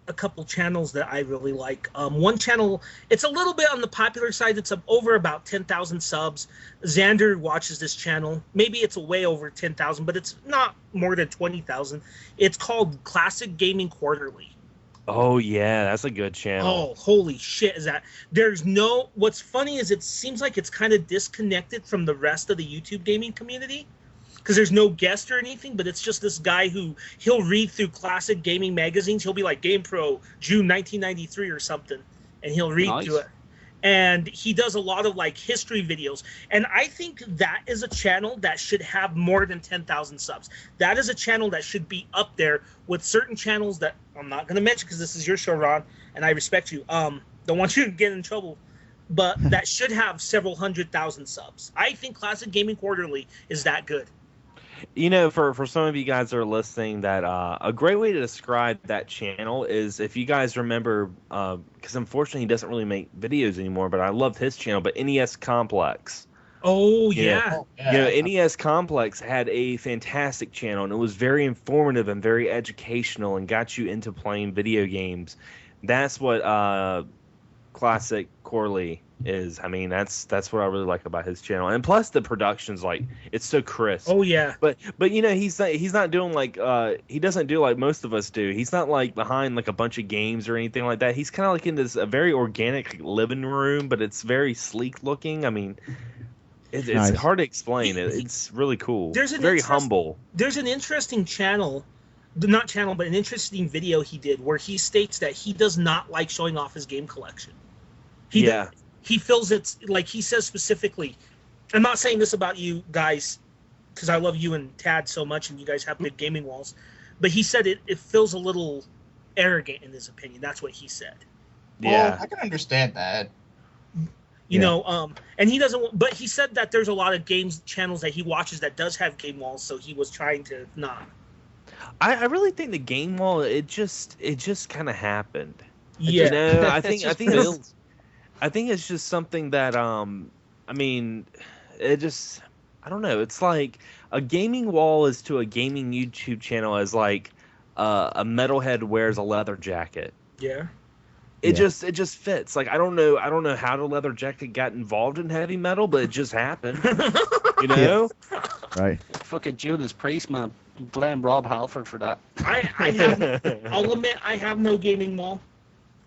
a couple channels that I really like. One channel, it's a little bit on the popular side. It's over about 10,000 subs. Xander watches this channel. Maybe it's way over 10,000, but it's not more than 20,000. It's called Classic Gaming Quarterly. Oh yeah, that's a good channel. Oh, holy shit is that. What's funny is it seems like it's kind of disconnected from the rest of the YouTube gaming community because there's no guest or anything, but it's just this guy he'll read through classic gaming magazines. He'll be like GamePro, June 1993 or something, and he'll read through it. And he does a lot of like history videos. And I think that is a channel that should have more than 10,000 subs. That is a channel that should be up there with certain channels that I'm not going to mention because this is your show, Ron, and I respect you. Don't want you to get in trouble. But that should have several 100,000 subs. I think Classic Gaming Quarterly is that good. For some of you guys that are listening, that a great way to describe that channel is if you guys remember, because unfortunately he doesn't really make videos anymore, but I loved his channel, but NES Complex. Oh, yeah. NES Complex had a fantastic channel, and it was very informative and very educational and got you into playing video games. That's what Classic Corley is. I mean, that's what I really like about his channel, and plus the production's like it's so crisp. Oh yeah. But he's not doing like he doesn't do like most of us do. He's not like behind like a bunch of games or anything like that. He's kind of like in this a very organic living room, but it's very sleek looking. I mean, it's nice. hard to explain. It's really cool. There's very humble. There's an interesting channel. Not channel, but an interesting video he did where he states that he does not like showing off his game collection. He feels it's like he says specifically. I'm not saying this about you guys because I love you and Tad so much and you guys have big gaming walls, but he said it feels a little arrogant in his opinion. That's what he said. Yeah, well, I can understand that. You know, and he doesn't. But he said that there's a lot of games channels that he watches that does have game walls, so he was trying to not. I really think the game wall it just kind of happened. Yeah, I think it's just something that I mean, it just I don't know. It's like a gaming wall is to a gaming YouTube channel as like a metalhead wears a leather jacket. Yeah. It just fits. Like I don't know how the leather jacket got involved in heavy metal, but it just happened. You know? Right. Fucking Judas Priest, man. Blame Rob Halford for that. I'll admit I have no gaming wall.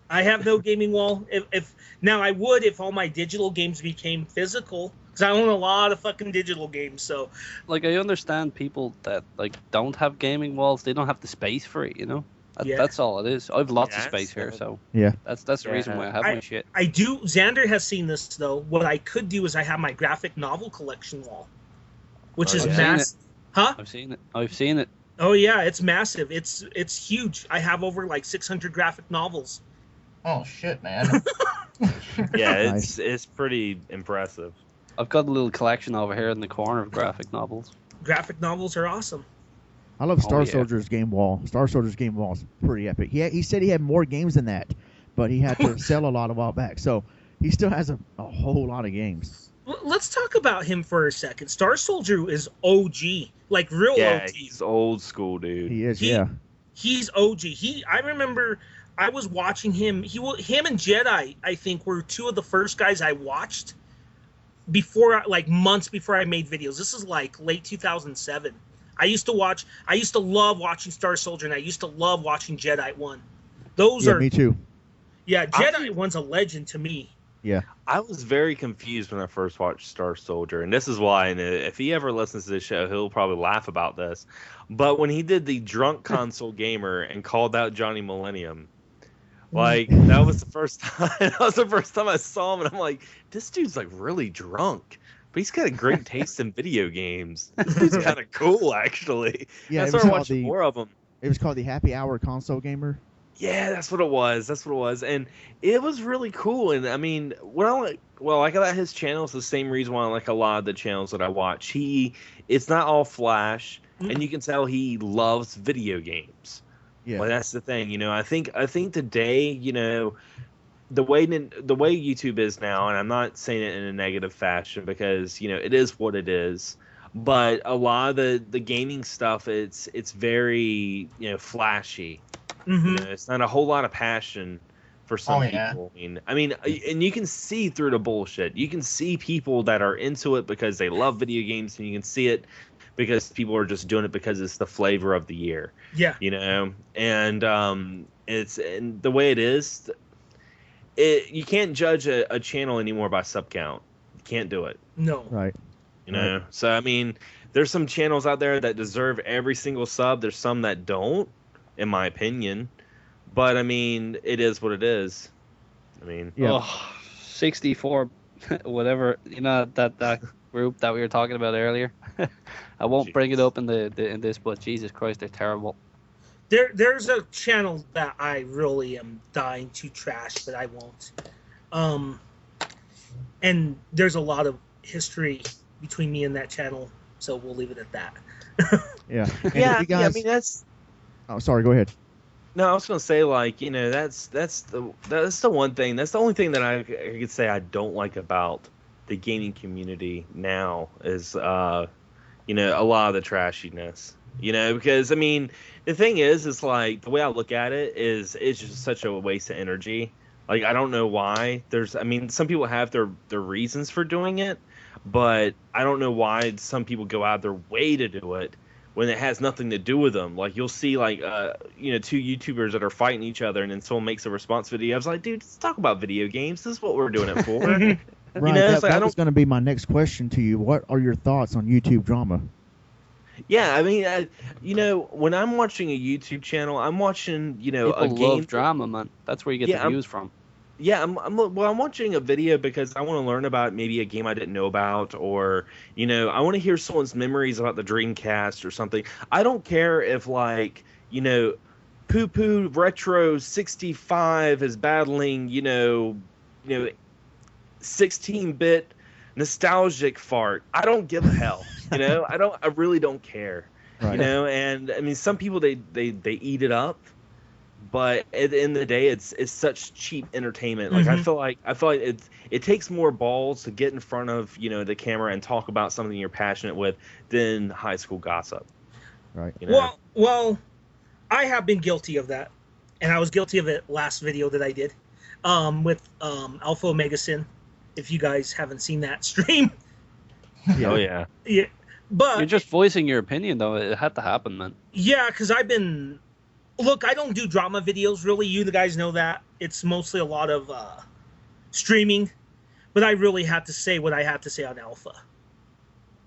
I have no gaming wall. If now I would if all my digital games became physical, because I own a lot of fucking digital games. So, Like, I understand people that like don't have gaming walls. They don't have the space for it, you know. yeah, That's all it is. I have lots of Yeah, space here, it's- so Yeah. that's the reason why I have my shit. I do. Xander has seen this though. What I could do is I have my graphic novel collection wall, which Oh, is yeah. massive. Huh? I've seen it. I've seen it. Oh yeah, it's massive. It's huge. I have over like 600 graphic novels. Oh shit, man. Yeah, Nice. it's pretty impressive. I've got a little collection over here in the corner of graphic novels. Graphic novels are awesome. I love Star yeah. Soldier's game wall. Star Soldier's game wall is pretty epic. He said he had more games than that, but he had to sell a lot a while back. So he still has a whole lot of games. Let's talk about him for a second. Star Soldier is OG, like real Yeah, OG. he's old school, dude. He is, He- yeah. He's OG. I remember I was watching him. Him and Jedi, I think, were two of the first guys I watched before, like months before I made videos. This is like late 2007. I used to love watching Star Soldier, and I used to love watching Jedi 1. Those Yeah, are me too. yeah. Jedi 1's a legend to me. I was very confused when I first watched Star Soldier, and this is why. And if he ever listens to this show, he'll probably laugh about this. But when he did the drunk console gamer and called out Johnny Millennium, like that was the first time. That was the first time I saw him, and I'm like, this dude's like really drunk, but he's got a great taste in video games. This dude's kind of cool, actually. Yeah, I it started was watching called more of them. It was called the Happy Hour Console Gamer. Yeah, that's what it was. That's what it was, and it was really cool. And I mean, what I like about his channel is the same reason why I like a lot of the channels that I watch. It's not all flash, and you can tell he loves video games. Yeah. Well, that's the thing, you know. I think today, you know, the way YouTube is now, and I'm not saying it in a negative fashion because you know it is what it is. But a lot of the gaming stuff, it's very flashy. Mm-hmm. You know, it's not a whole lot of passion for some people. I mean, and you can see through the bullshit. You can see people that are into it because they love video games, and you can see it because people are just doing it because it's the flavor of the year. Yeah. You know, and it's and the way it is. You can't judge a channel anymore by sub count. You can't do it. No. Right. You know, so I mean, there's some channels out there that deserve every single sub. There's some that don't, in my opinion. But I mean, it is what it is. I mean, Yeah. Oh, 64, whatever. You know that group that we were talking about earlier. I won't bring it up in in this, but Jesus Christ, they're terrible. There's a channel that I really am dying to trash, but I won't. And there's a lot of history between me and that channel, so we'll leave it at that. Yeah. And yeah, if you yeah. I guys, mean, that's. oh, sorry. Go ahead. No, I was gonna say, like, you know, that's the one thing. That's the only thing that I could say I don't like about the gaming community now is, you know, a lot of the trashiness. You know, because I mean, the thing is like the way I look at it is it's just such a waste of energy. Like, I don't know why. I mean, some people have their reasons for doing it, but I don't know why some people go out of their way to do it when it has nothing to do with them. Like, you'll see, like, you know, two YouTubers that are fighting each other, and then someone makes a response video. I was like, dude, let's talk about video games. This is what we're doing it for. Right. know, it's like, that was going to be my next question to you. What are your thoughts on YouTube drama? Yeah, I mean, you know, when I'm watching a YouTube channel, I'm watching, you know, People a game. love drama, man. That's where you get Yeah, the views from. Yeah, I'm watching a video because I want to learn about maybe a game I didn't know about, or, you know, I want to hear someone's memories about the Dreamcast or something. I don't care if, like, you know, Poo Poo Retro 65 is battling, you know, 16-bit nostalgic fart. I don't give a hell. You know, I really don't care. Right. You know, and I mean, some people they eat it up. But at the end of the day, it's such cheap entertainment. Like, I feel like it takes more balls to get in front of, you know, the camera and talk about something you're passionate with than high school gossip. Right. You know? Well, I have been guilty of that, and I was guilty of it last video that I did, with Alpha Omega Sin. If you guys haven't seen that stream, Yeah. Oh yeah. yeah, But you're just voicing your opinion, though. It had to happen, man. Yeah, because Look, I don't do drama videos, really. You the guys know that. It's mostly a lot of streaming. But I really had to say what I had to say on Alpha.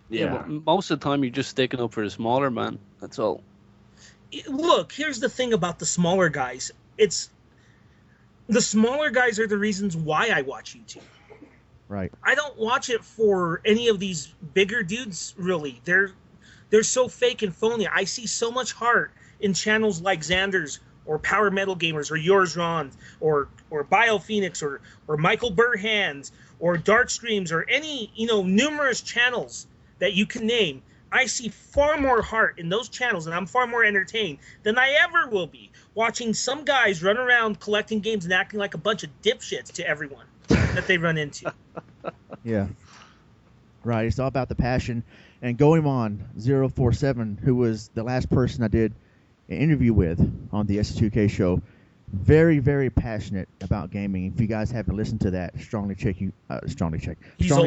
Yeah, but most of the time you're just sticking up for the smaller man. That's all. Look, here's the thing about the smaller guys. The smaller guys are the reasons why I watch YouTube. Right. I don't watch it for any of these bigger dudes, really. They're so fake and phony. I see so much heart in channels like Xanders or Power Metal Gamers or Yours Ron or Biophoenix or Michael Burhands or Dark Streams or any, numerous channels that you can name. I see far more heart in those channels, and I'm far more entertained than I ever will be watching some guys run around collecting games and acting like a bunch of dipshits to everyone that they run into. Yeah. Right. It's all about the passion. And going on 047, who was the last person I did an interview with on the ST2K show, very, very passionate about gaming. If you guys haven't listened to that, strongly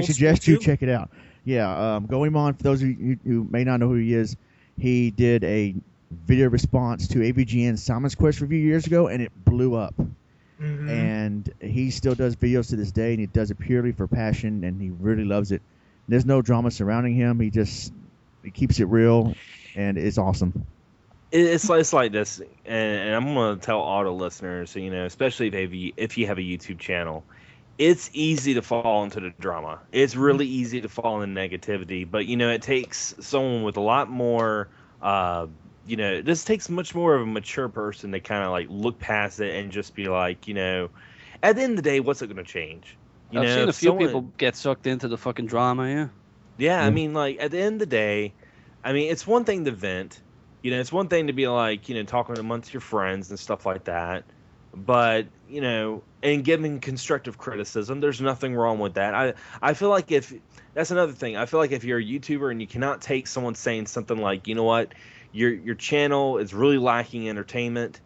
suggest you check it out. Yeah, going on, for those of you who may not know who he is, he did a video response to AVGN's Simon's Quest review years ago, and it blew up. Mm-hmm. And he still does videos to this day, and he does it purely for passion, and he really loves it. There's no drama surrounding him. He keeps it real, and it's awesome. It's like this, and I'm going to tell all the listeners, especially if you have a YouTube channel, it's easy to fall into the drama. It's really easy to fall into negativity, but it takes someone with a lot more, this takes much more of a mature person to kind of like look past it and just be like, at the end of the day, what's it going to change? I've seen a few people get sucked into the fucking drama, yeah. Yeah, I mean, like, at the end of the day, it's one thing to vent. It's one thing to be like, talking amongst your friends and stuff like that. But, and giving constructive criticism, there's nothing wrong with that. I feel like that's another thing. I feel like if you're a YouTuber and you cannot take someone saying something like, you know what, your channel is really lacking entertainment.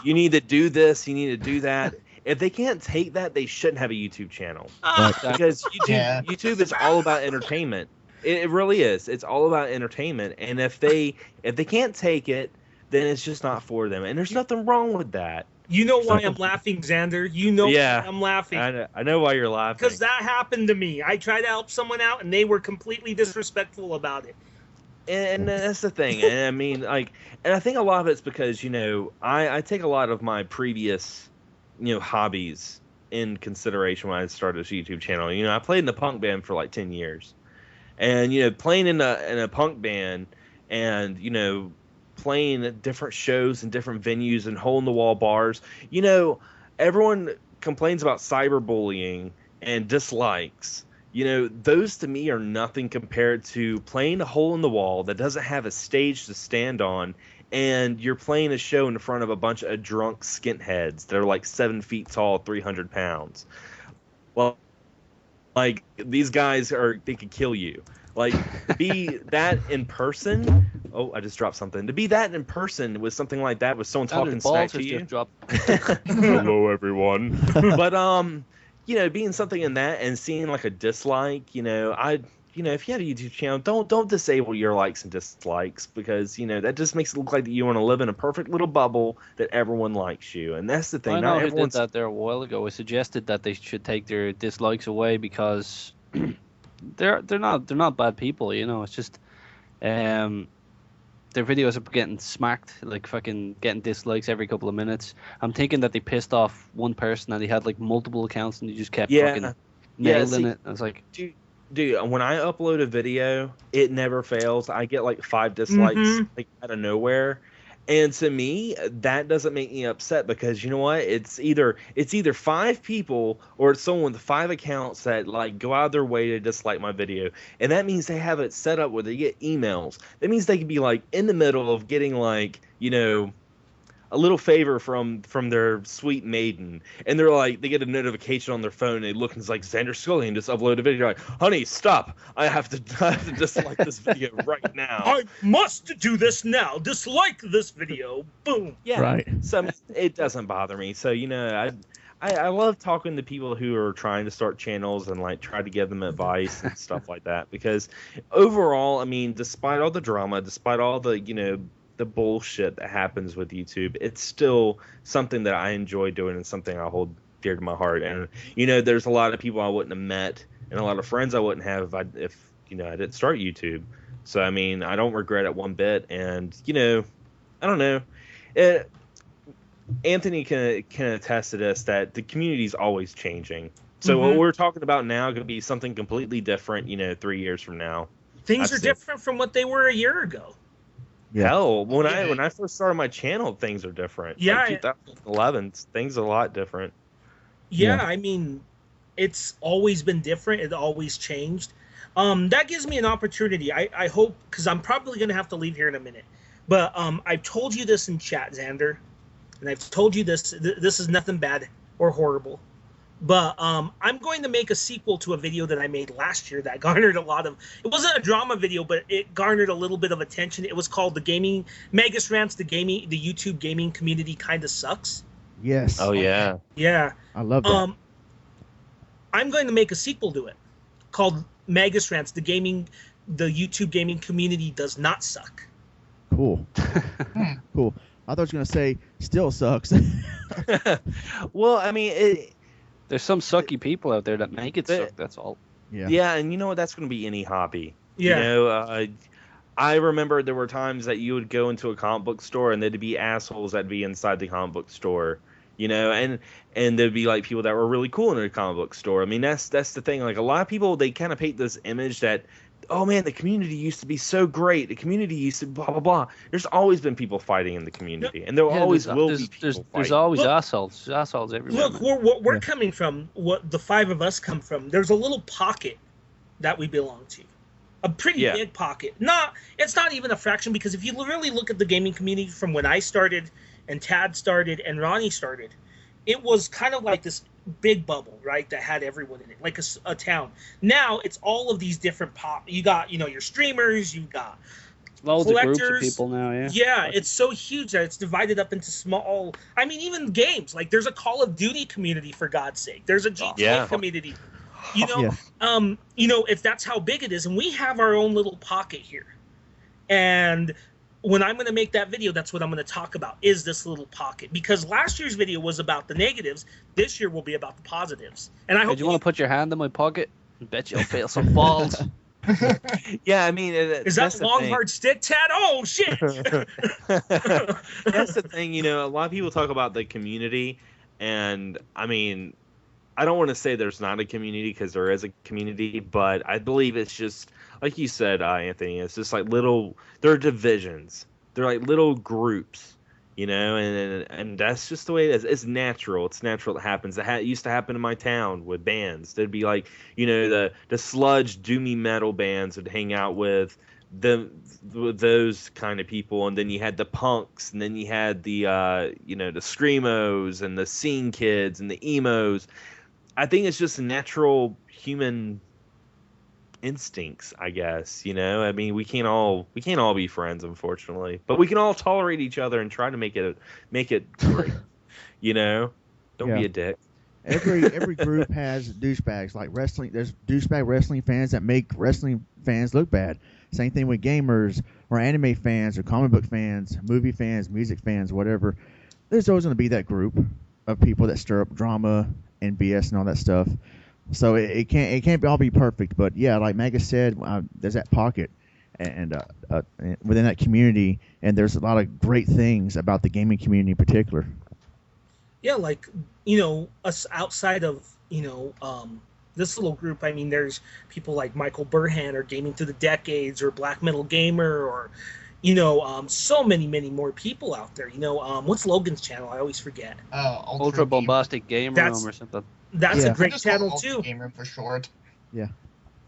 You need to do this, you need to do that. If they can't take that, they shouldn't have a YouTube channel. Because YouTube is all about entertainment. It really is. It's all about entertainment. And if they can't take it, then it's just not for them. And there's nothing wrong with that. You know why I'm laughing, Xander? You know why I'm laughing. I know why you're laughing. Because that happened to me. I tried to help someone out, and they were completely disrespectful about it. And that's the thing. And and I think a lot of it's because, I take a lot of my previous, hobbies in consideration when I started this YouTube channel. I played in the punk band for like 10 years. And, playing in a punk band and, playing at different shows and different venues and hole-in-the-wall bars, everyone complains about cyberbullying and dislikes. Those to me are nothing compared to playing a hole in the wall that doesn't have a stage to stand on, and you're playing a show in front of a bunch of drunk skinheads that are like 7 feet tall, 300 pounds. Well, like, these guys they could kill you. Like, be that in person. Oh, I just dropped something. To be that in person with something like that, with someone talking smack to you. Hello, everyone. But being something in that and seeing like a dislike, if you have a YouTube channel, don't disable your likes and dislikes, because that just makes it look like that you want to live in a perfect little bubble that everyone likes you, and that's the thing. I know who did that there a while ago. I suggested that they should take their dislikes away because they're not bad people. It's just their videos are getting smacked, like fucking getting dislikes every couple of minutes. I'm thinking that they pissed off one person and he had like multiple accounts and he just kept fucking nailing it. I was like, dude, when I upload a video, it never fails. I get like 5 dislikes like out of nowhere. And to me, that doesn't make me upset, because you know what? It's either 5 people or it's someone with 5 accounts that like go out of their way to dislike my video. And that means they have it set up where they get emails. That means they could be like in the middle of getting like, a little favor from their sweet maiden, and they get a notification on their phone, and they look and it's like, Xander Skullion just uploaded a video. Like, honey, stop! I have to dislike this video right now. I must do this now. Dislike this video. Boom. Yeah. Right. So it doesn't bother me. So I love talking to people who are trying to start channels and like try to give them advice and stuff like that, because overall, I mean, despite all the drama, despite all the, the bullshit that happens with YouTube, it's still something that I enjoy doing and something I hold dear to my heart. And there's a lot of people I wouldn't have met and a lot of friends I wouldn't have if I didn't start YouTube. So I mean, I don't regret it one bit. And I don't know. Anthony can attest to this, that the community is always changing. So what we're talking about now could be something completely different, 3 years from now. Things are different from what they were a year ago. Yeah. Hell, when I first started my channel, things are different. Yeah, like 2011, things are a lot different. Yeah, I mean, it's always been different. It always changed. That gives me an opportunity. I hope, because I'm probably going to have to leave here in a minute. But I've told you this in chat, Xander, and I've told you this. This is nothing bad or horrible. But I'm going to make a sequel to a video that I made last year that garnered a lot of... It wasn't a drama video, but it garnered a little bit of attention. It was called The Gaming... Magus Rants, the YouTube gaming community kinda sucks. Yes. Oh, yeah. Yeah. I love that. I'm going to make a sequel to it called Magus Rants, the YouTube gaming community does not suck. Cool. Cool. I thought you were going to say, still sucks. Well, I mean... There's some sucky people out there that make it suck, that's all. Yeah, and you know what? That's going to be any hobby. Yeah. I remember there were times that you would go into a comic book store and there'd be assholes that'd be inside the comic book store, and there'd be like people that were really cool in the comic book store. I mean, that's the thing. Like a lot of people, they kind of paint this image that, oh man, the community used to be so great. The community used to blah blah blah. There's always been people fighting in the community, and there always will be people fighting. There's always assholes everywhere. Look, where we're coming from, what the five of us come from, there's a little pocket that we belong to. A pretty big pocket. It's not even a fraction, because if you really look at the gaming community from when I started and Tad started and Ronnie started, it was kind of like this big bubble, right, that had everyone in it, like a town. Now it's all of these different you got, your streamers, you got loads collectors. of groups of people now, yeah. Yeah, it's so huge that it's divided up into small... I mean, even games. Like, there's a Call of Duty community, for God's sake. There's a GTA community. If that's how big it is, and we have our own little pocket here. And when I'm going to make that video, that's what I'm going to talk about, is this little pocket. Because last year's video was about the negatives. This year will be about the positives. And I hope... Do you want to put your hand in my pocket? I bet you'll feel some balls. Yeah, I mean... Is that long, hard stick, Tad? Oh, shit! That's the thing, a lot of people talk about the community, and, I mean... I don't want to say there's not a community, because there is a community, but I believe it's just, like you said, Anthony, it's just like there are divisions. They're like little groups, and that's just the way it is. It's natural. It's natural. It happens. It used to happen in my town with bands. There'd be like, the sludge doomy metal bands would hang out with those kind of people, and then you had the punks, and then you had the the screamos and the scene kids and the emos. I think it's just natural human instincts, I guess. I mean, we can't all be friends, unfortunately, but we can all tolerate each other and try to make it great. Don't be a dick. Every group has douchebags. Like wrestling, there's douchebag wrestling fans that make wrestling fans look bad. Same thing with gamers or anime fans or comic book fans, movie fans, music fans, whatever. There's always going to be that group of people that stir up drama and BS and all that stuff. So it can't all be perfect. But yeah, like Magus said, there's that pocket and within that community, and there's a lot of great things about the gaming community in particular. Yeah, like us outside of this little group. I mean, there's people like Michael Burhan or Gaming Through the Decades or Black Metal Gamer or so many more people out there. What's Logan's channel? I always forget. Ultra Bombastic Game Room or something. That's a great channel too. Game Room for short. Yeah,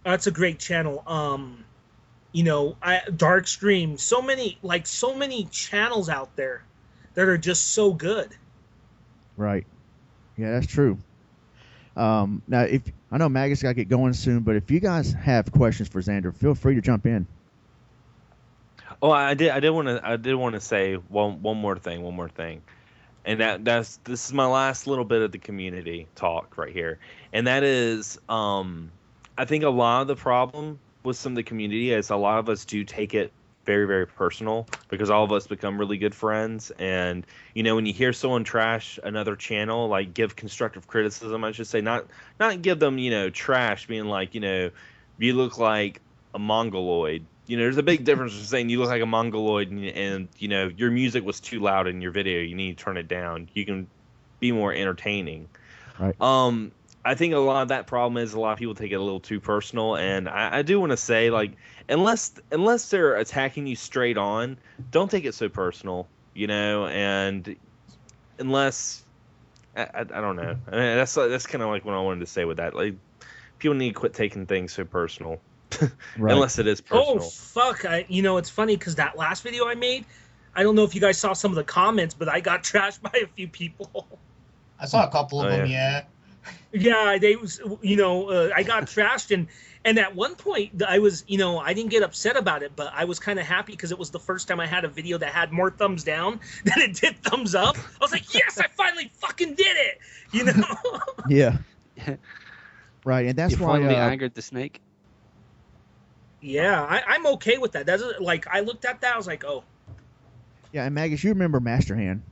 that's a great channel. Dark Stream. So many channels out there that are just so good. Right. Yeah, that's true. Now, if I know Magus got to get going soon, but if you guys have questions for Xander, feel free to jump in. Oh, I did want to say one more thing. and this is my last little bit of the community talk right here, and that is, I think a lot of the problem with some of the community is a lot of us do take it very, very personal because all of us become really good friends. And, when you hear someone trash another channel, like give constructive criticism, I should say, not give them, trash, being like, you look like a mongoloid. There's a big difference between saying you look like a mongoloid and your music was too loud in your video. You need to turn it down. You can be more entertaining. Right. I think a lot of that problem is a lot of people take it a little too personal, and I do want to say, like, unless they're attacking you straight on, don't take it so personal, and unless I don't know. I mean, that's kind of like what I wanted to say with that. Like, people need to quit taking things so personal, Right. unless it is personal. Oh fuck! It's funny because that last video I made, I don't know if you guys saw some of the comments, but I got trashed by a few people. I saw a couple of them, yeah. Yeah, they was, I got trashed, and at one point I was, I didn't get upset about it, but I was kind of happy because it was the first time I had a video that had more thumbs down than it did thumbs up. I was like, yes, I finally fucking did it, Yeah. Right, and that's you why finally angered the snake. Yeah, I'm okay with that. That's like, I looked at that, I was like, oh. Yeah, and Magus, you remember Master Hand?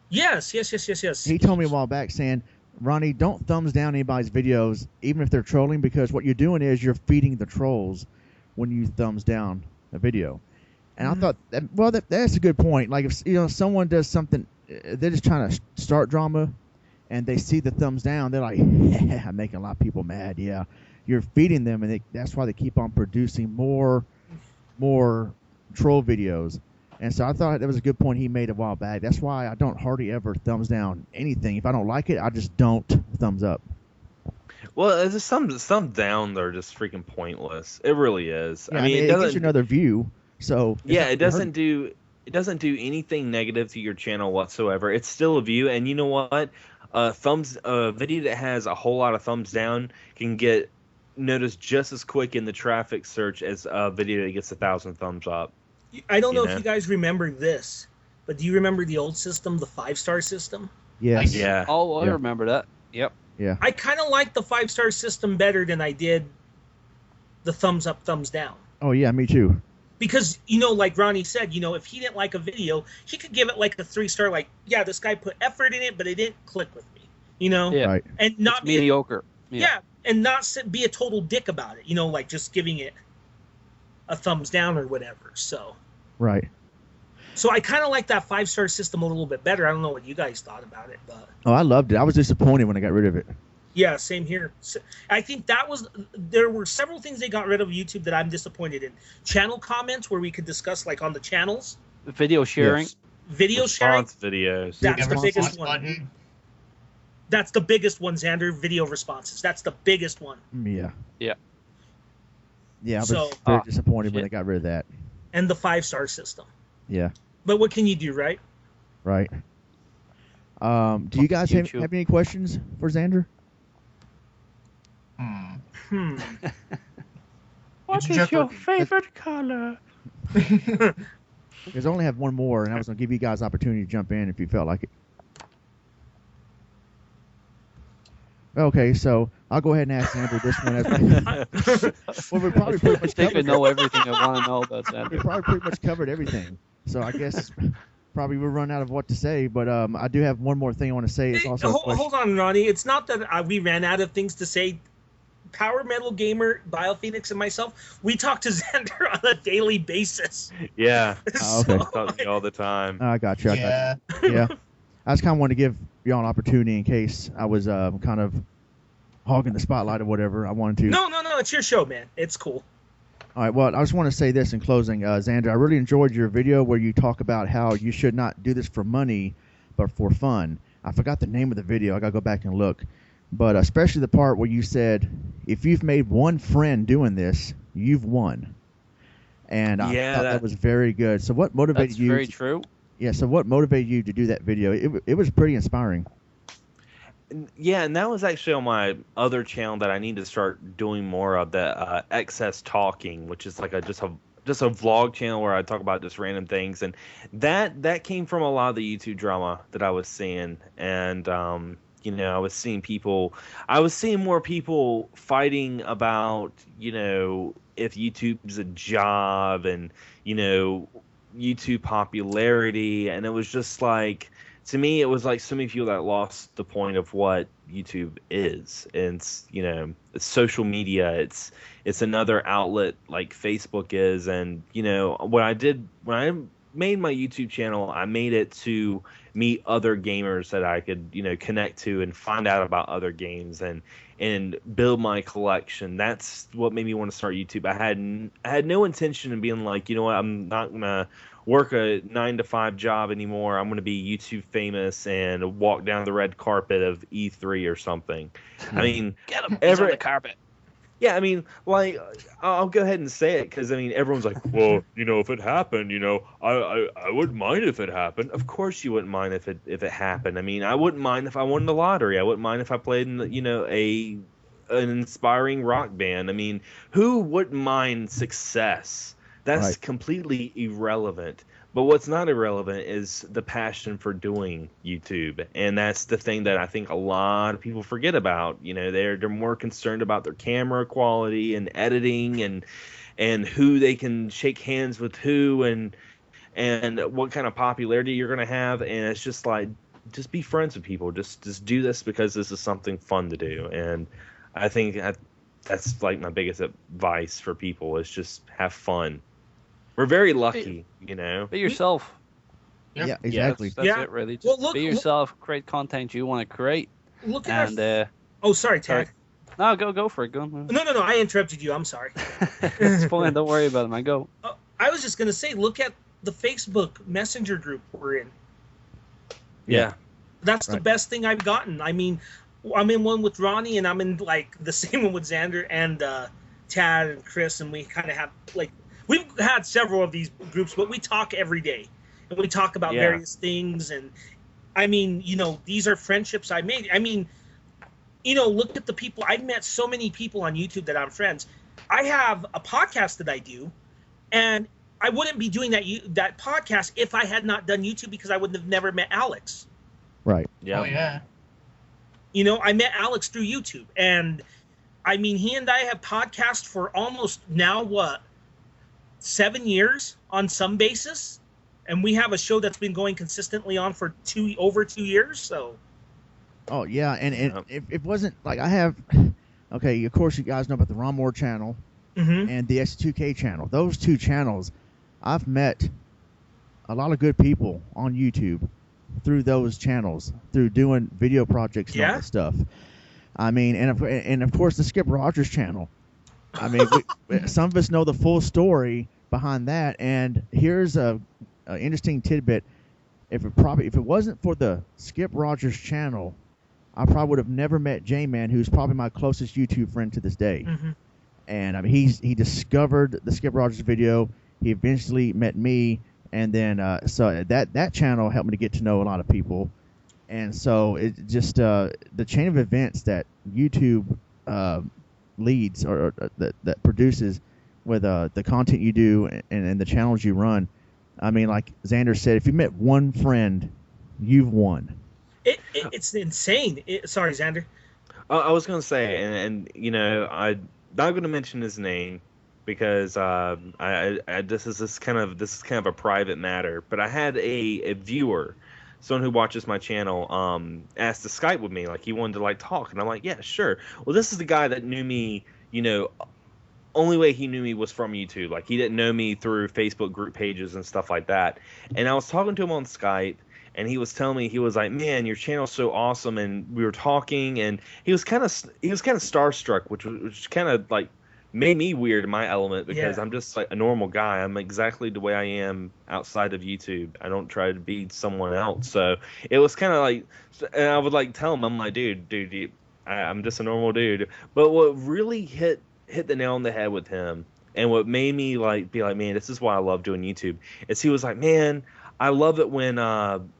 Yes. He told me a while back saying, Ronnie, don't thumbs down anybody's videos, even if they're trolling, because what you're doing is you're feeding the trolls when you thumbs down a video. And I thought, that's a good point. Like, if someone does something, they're just trying to start drama, and they see the thumbs down, they're like, I'm making a lot of people mad. Yeah, you're feeding them, and that's why they keep on producing more troll videos. And so I thought that was a good point he made a while back. That's why I don't hardly ever thumbs down anything. If I don't like it, I just don't thumbs up. Well, there's some down that are just freaking pointless. It really is. Yeah, I mean, it gives you another view. So yeah, it doesn't do anything negative to your channel whatsoever. It's still a view, and you know what? A video that has a whole lot of thumbs down can get noticed just as quick in the traffic search as a video that gets 1,000 thumbs up. I don't know if you guys remember this, but do you remember the old system, the 5-star system? Yes. Yeah. Oh, I remember that. Yep. Yeah. I kind of like the 5-star system better than I did the thumbs up, thumbs down. Oh yeah, me too. Because, like Ronnie said, if he didn't like a video, he could give it like a 3-star, like, yeah, this guy put effort in it, but it didn't click with me, Yeah. Right. And not it's mediocre. Yeah, and not be a total dick about it, like just giving it a thumbs down or whatever, so. Right. So I kind of like that 5-star system a little bit better. I don't know what you guys thought about it, but. Oh, I loved it. I was disappointed when I got rid of it. Yeah, same here. I think there were several things they got rid of YouTube that I'm disappointed in. Channel comments where we could discuss like on the channels. Video sharing. Yes. Video sharing. Response videos. That's the biggest Response one. button. That's the biggest one, Xander. Video responses. That's the biggest one. Yeah. Yeah. Yeah, I was So- very disappointed when shit. they got rid of that. And the 5-star system. Yeah. But what can you do, right? Right. Do you guys have YouTube. any questions for Xander? What is your favorite color? Because I only have one more, and I was going to give you guys opportunity to jump in if you felt like it. Okay, so I'll go ahead and ask Xander this one. Well, we probably pretty I much think I covered. know everything I want to know about We Xander. probably pretty much covered everything. So I guess probably we'll run out of what to say. But I do have one more thing I want to say. It's also a question. Hold on, Ronnie. It's not that we ran out of things to say. Power Metal Gamer, Biophoenix, and myself, we talk to Xander on a daily basis. Yeah. Oh, okay. I talk to you all the time. I got you. I got Yeah. you. Yeah. I just kind of wanted to give y'all an opportunity in case I was kind of hogging the spotlight or whatever. I wanted to. No, it's your show, man. It's cool. All right. Well, I just want to say this in closing, Xander. I really enjoyed your video where you talk about how you should not do this for money, but for fun. I forgot the name of the video. I gotta go back and look. But especially the part where you said, if you've made one friend doing this, you've won. And I thought that was very good. So what motivated That's you? very true. Yeah. So what motivated you to do that video? It was pretty inspiring. Yeah, and that was actually on my other channel that I need to start doing more of, the excess talking, which is like just a just a vlog channel where I talk about just random things, and that came from a lot of the YouTube drama that I was seeing, and I was seeing more people fighting about if YouTube's a job and YouTube popularity, and it was just like, to me, it was like so many people that lost the point of what YouTube is. And it's social media. It's another outlet like Facebook is. And what I did when I made my YouTube channel, I made it to meet other gamers that I could connect to and find out about other games and build my collection. That's what made me want to start YouTube. I had no intention of being like, you know what, I'm not gonna work a 9-to-5 job anymore. I'm going to be YouTube famous and walk down the red carpet of E3 or something. I mean, get him on the carpet. Yeah, I mean, like, I'll go ahead and say it because, I mean, everyone's like, well, if it happened, I wouldn't mind if it happened. Of course you wouldn't mind if it happened. I mean, I wouldn't mind if I won the lottery. I wouldn't mind if I played in, an inspiring rock band. I mean, who wouldn't mind success? That's right. Completely irrelevant. But what's not irrelevant is the passion for doing YouTube. And that's the thing that I think a lot of people forget about. They're more concerned about their camera quality and editing and who they can shake hands with who and what kind of popularity you're going to have. And it's just like, just be friends with people. Just do this because this is something fun to do. And I think that's like my biggest advice for people is just have fun. We're very lucky, Be yourself. Yeah, exactly. That's it, really. Just be yourself. Create content you want to create. Look at sorry, Tag. No, go for it. Go. No. I interrupted you. I'm sorry. It's fine. Don't worry about it, man. Go. I was just gonna say, look at the Facebook Messenger group we're in. Yeah. That's the best thing I've gotten. I mean, I'm in one with Ronnie, and I'm in like the same one with Xander and Tad and Chris, and we kind of have like. We've had several of these groups, but we talk every day, and we talk about various things. And I mean, these are friendships I made. I mean, look at the people. I've met so many people on YouTube that I'm friends. I have a podcast that I do, and I wouldn't be doing that podcast if I had not done YouTube, because I would have never met Alex. Right. Yeah. Oh yeah. I met Alex through YouTube, and I mean, he and I have podcasted for almost now 7 years on some basis, and we have a show that's been going consistently on for over 2 years. So, oh yeah, and it wasn't like I have. Okay, of course you guys know about the Ronmower channel and the ST2K channel. Those two channels, I've met a lot of good people on YouTube through those channels, through doing video projects and all that stuff. I mean, and of course the Skip Rogers channel. I mean, some of us know the full story behind that, and here's a interesting tidbit. If it wasn't for the Skip Rogers channel, I probably would have never met J-Man, who's probably my closest YouTube friend to this day. And I mean, he discovered the Skip Rogers video. He eventually met me, and then so that channel helped me to get to know a lot of people. And so it just the chain of events that YouTube leads or that produces with the content you do and the channels you run. I mean, like Xander said, if you met one friend, you've won. It's insane. Sorry, Xander. I was going to say, and I'm not going to mention his name because this is kind of a private matter. But I had a viewer, someone who watches my channel, asked to Skype with me. Like, he wanted to talk, and I'm like, yeah, sure. Well, this is the guy that knew me. Only way he knew me was from YouTube. Like, he didn't know me through Facebook group pages and stuff like that. And I was talking to him on Skype, and he was telling me, he was like, man, your channel's so awesome. And we were talking, and he was kind of starstruck, which kind of like made me weird in my element, because I'm just like a normal guy. I'm exactly the way I am outside of YouTube. I don't try to be someone else. So it was kind of like, and I would tell him, I'm like, dude, I'm just a normal dude. But what really hit the nail on the head with him, and what made me be like, man, this is why I love doing YouTube, is he was like, man, I love it when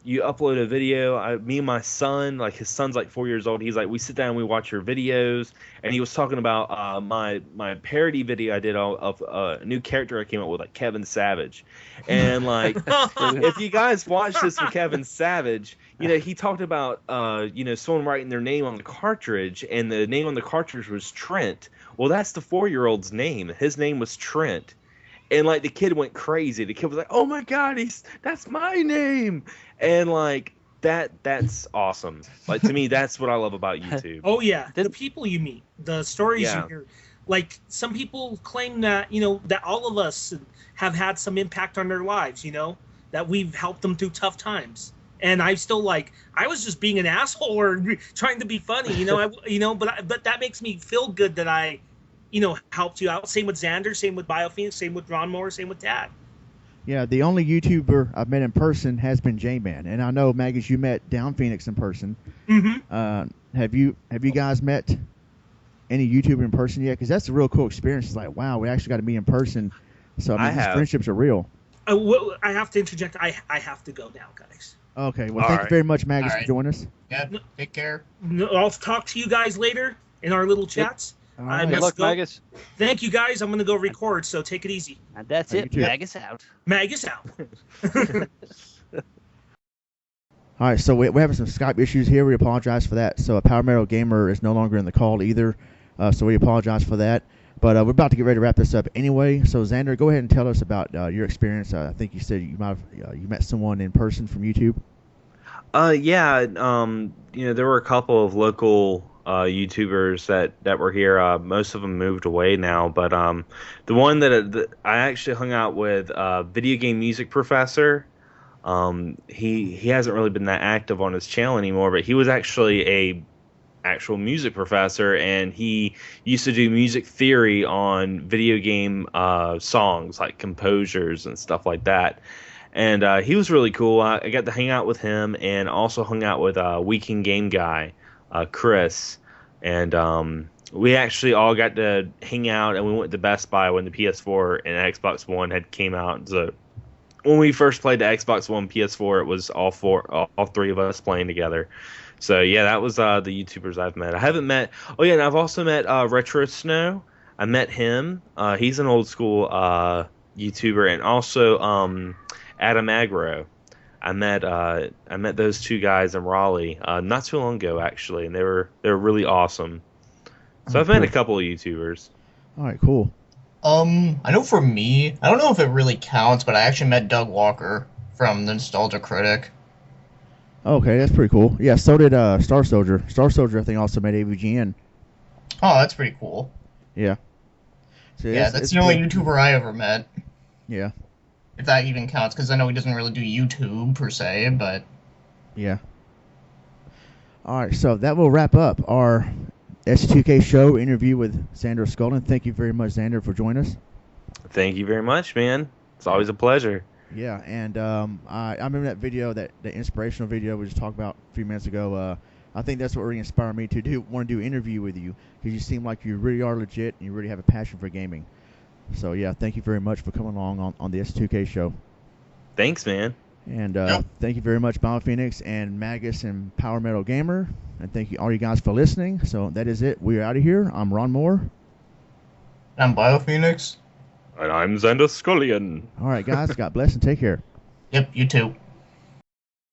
you upload a video. Me and my son, like his son's like 4 years old. He's like, we sit down and we watch your videos. And he was talking about my parody video I did of a new character I came up with, like Kevin Savage. And like, if you guys watch this with Kevin Savage, he talked about someone writing their name on the cartridge, and the name on the cartridge was Trent. Well, that's the 4-year-old's name. His name was Trent. And like the kid went crazy. The kid was like, "Oh my god, that's my name!" And like that's awesome. Like to me, that's what I love about YouTube. Oh yeah, the people you meet, the stories you hear. Like some people claim that that all of us have had some impact on their lives. That we've helped them through tough times. And I still I was just being an asshole or trying to be funny. But that makes me feel good that I helped you out. Same with Xander, same with Biophoenix, same with Ronmower, same with Dad. Yeah, the only YouTuber I've met in person has been J-Man, and I know Magus, you met Biophoenix in person. Mm-hmm. Have you guys met any YouTuber in person yet? Because that's a real cool experience. It's like, wow, we actually got to meet in person. So I mean, these friendships are real. I have to interject. I have to go now, guys. Okay, well, thank you very much, Magus, for joining us. Yeah, take care. I'll talk to you guys later in our little chats. Right. Good luck, Magus. Thank you, guys. I'm going to go record, so take it easy. And that's it. Magus out. Magus out. All right, so we're having some Skype issues here. We apologize for that. So Power Metal Gamer is no longer in the call either, so we apologize for that. But we're about to get ready to wrap this up anyway. So Xander, go ahead and tell us about your experience. I think you said you might have you met someone in person from YouTube. Yeah. There were a couple of local YouTubers that were here. Most of them moved away now, but the one that I actually hung out with, video game music professor. He hasn't really been that active on his channel anymore, but he was actually a actual music professor, and he used to do music theory on video game songs, like composers and stuff like that. And he was really cool. I got to hang out with him, and also hung out with Weekend Game Guy, Chris, and we actually all got to hang out, and we went to Best Buy when the PS4 and Xbox One had came out. So when we first played the Xbox One, PS4, it was all three of us playing together. So yeah, that was the YouTubers I've met. I haven't met. Oh yeah, and I've also met Retro Snow. I met him. He's an old school YouTuber, and also Adam Agro. I met those two guys in Raleigh not too long ago actually, and they were really awesome. So I've met a couple of YouTubers. All right, cool. I know for me, I don't know if it really counts, but I actually met Doug Walker from the Nostalgia Critic. Okay, that's pretty cool. Yeah, so did Star Soldier. Star Soldier, I think, also made AVGN. Oh, that's pretty cool. Yeah. So yeah, that's the only YouTuber I ever met. Yeah. If that even counts, because I know he doesn't really do YouTube, per se, but... Yeah. All right, so that will wrap up our ST2K show interview with Xander Skullion. Thank you very much, Xander, for joining us. Thank you very much, man. It's always a pleasure. Yeah, and I remember that video, the inspirational video we just talked about a few minutes ago. I think that's what really inspired me to want to do an interview with you, because you seem like you really are legit and you really have a passion for gaming. So yeah, thank you very much for coming along on the S2K show. Thanks, man. And thank you very much, Biophoenix and Magus and Power Metal Gamer, and thank you all you guys for listening. So that is it. We're out of here. I'm Ronmower. I'm Biophoenix. And I'm Xander Skullion. All right, guys. God bless and take care. Yep, you too.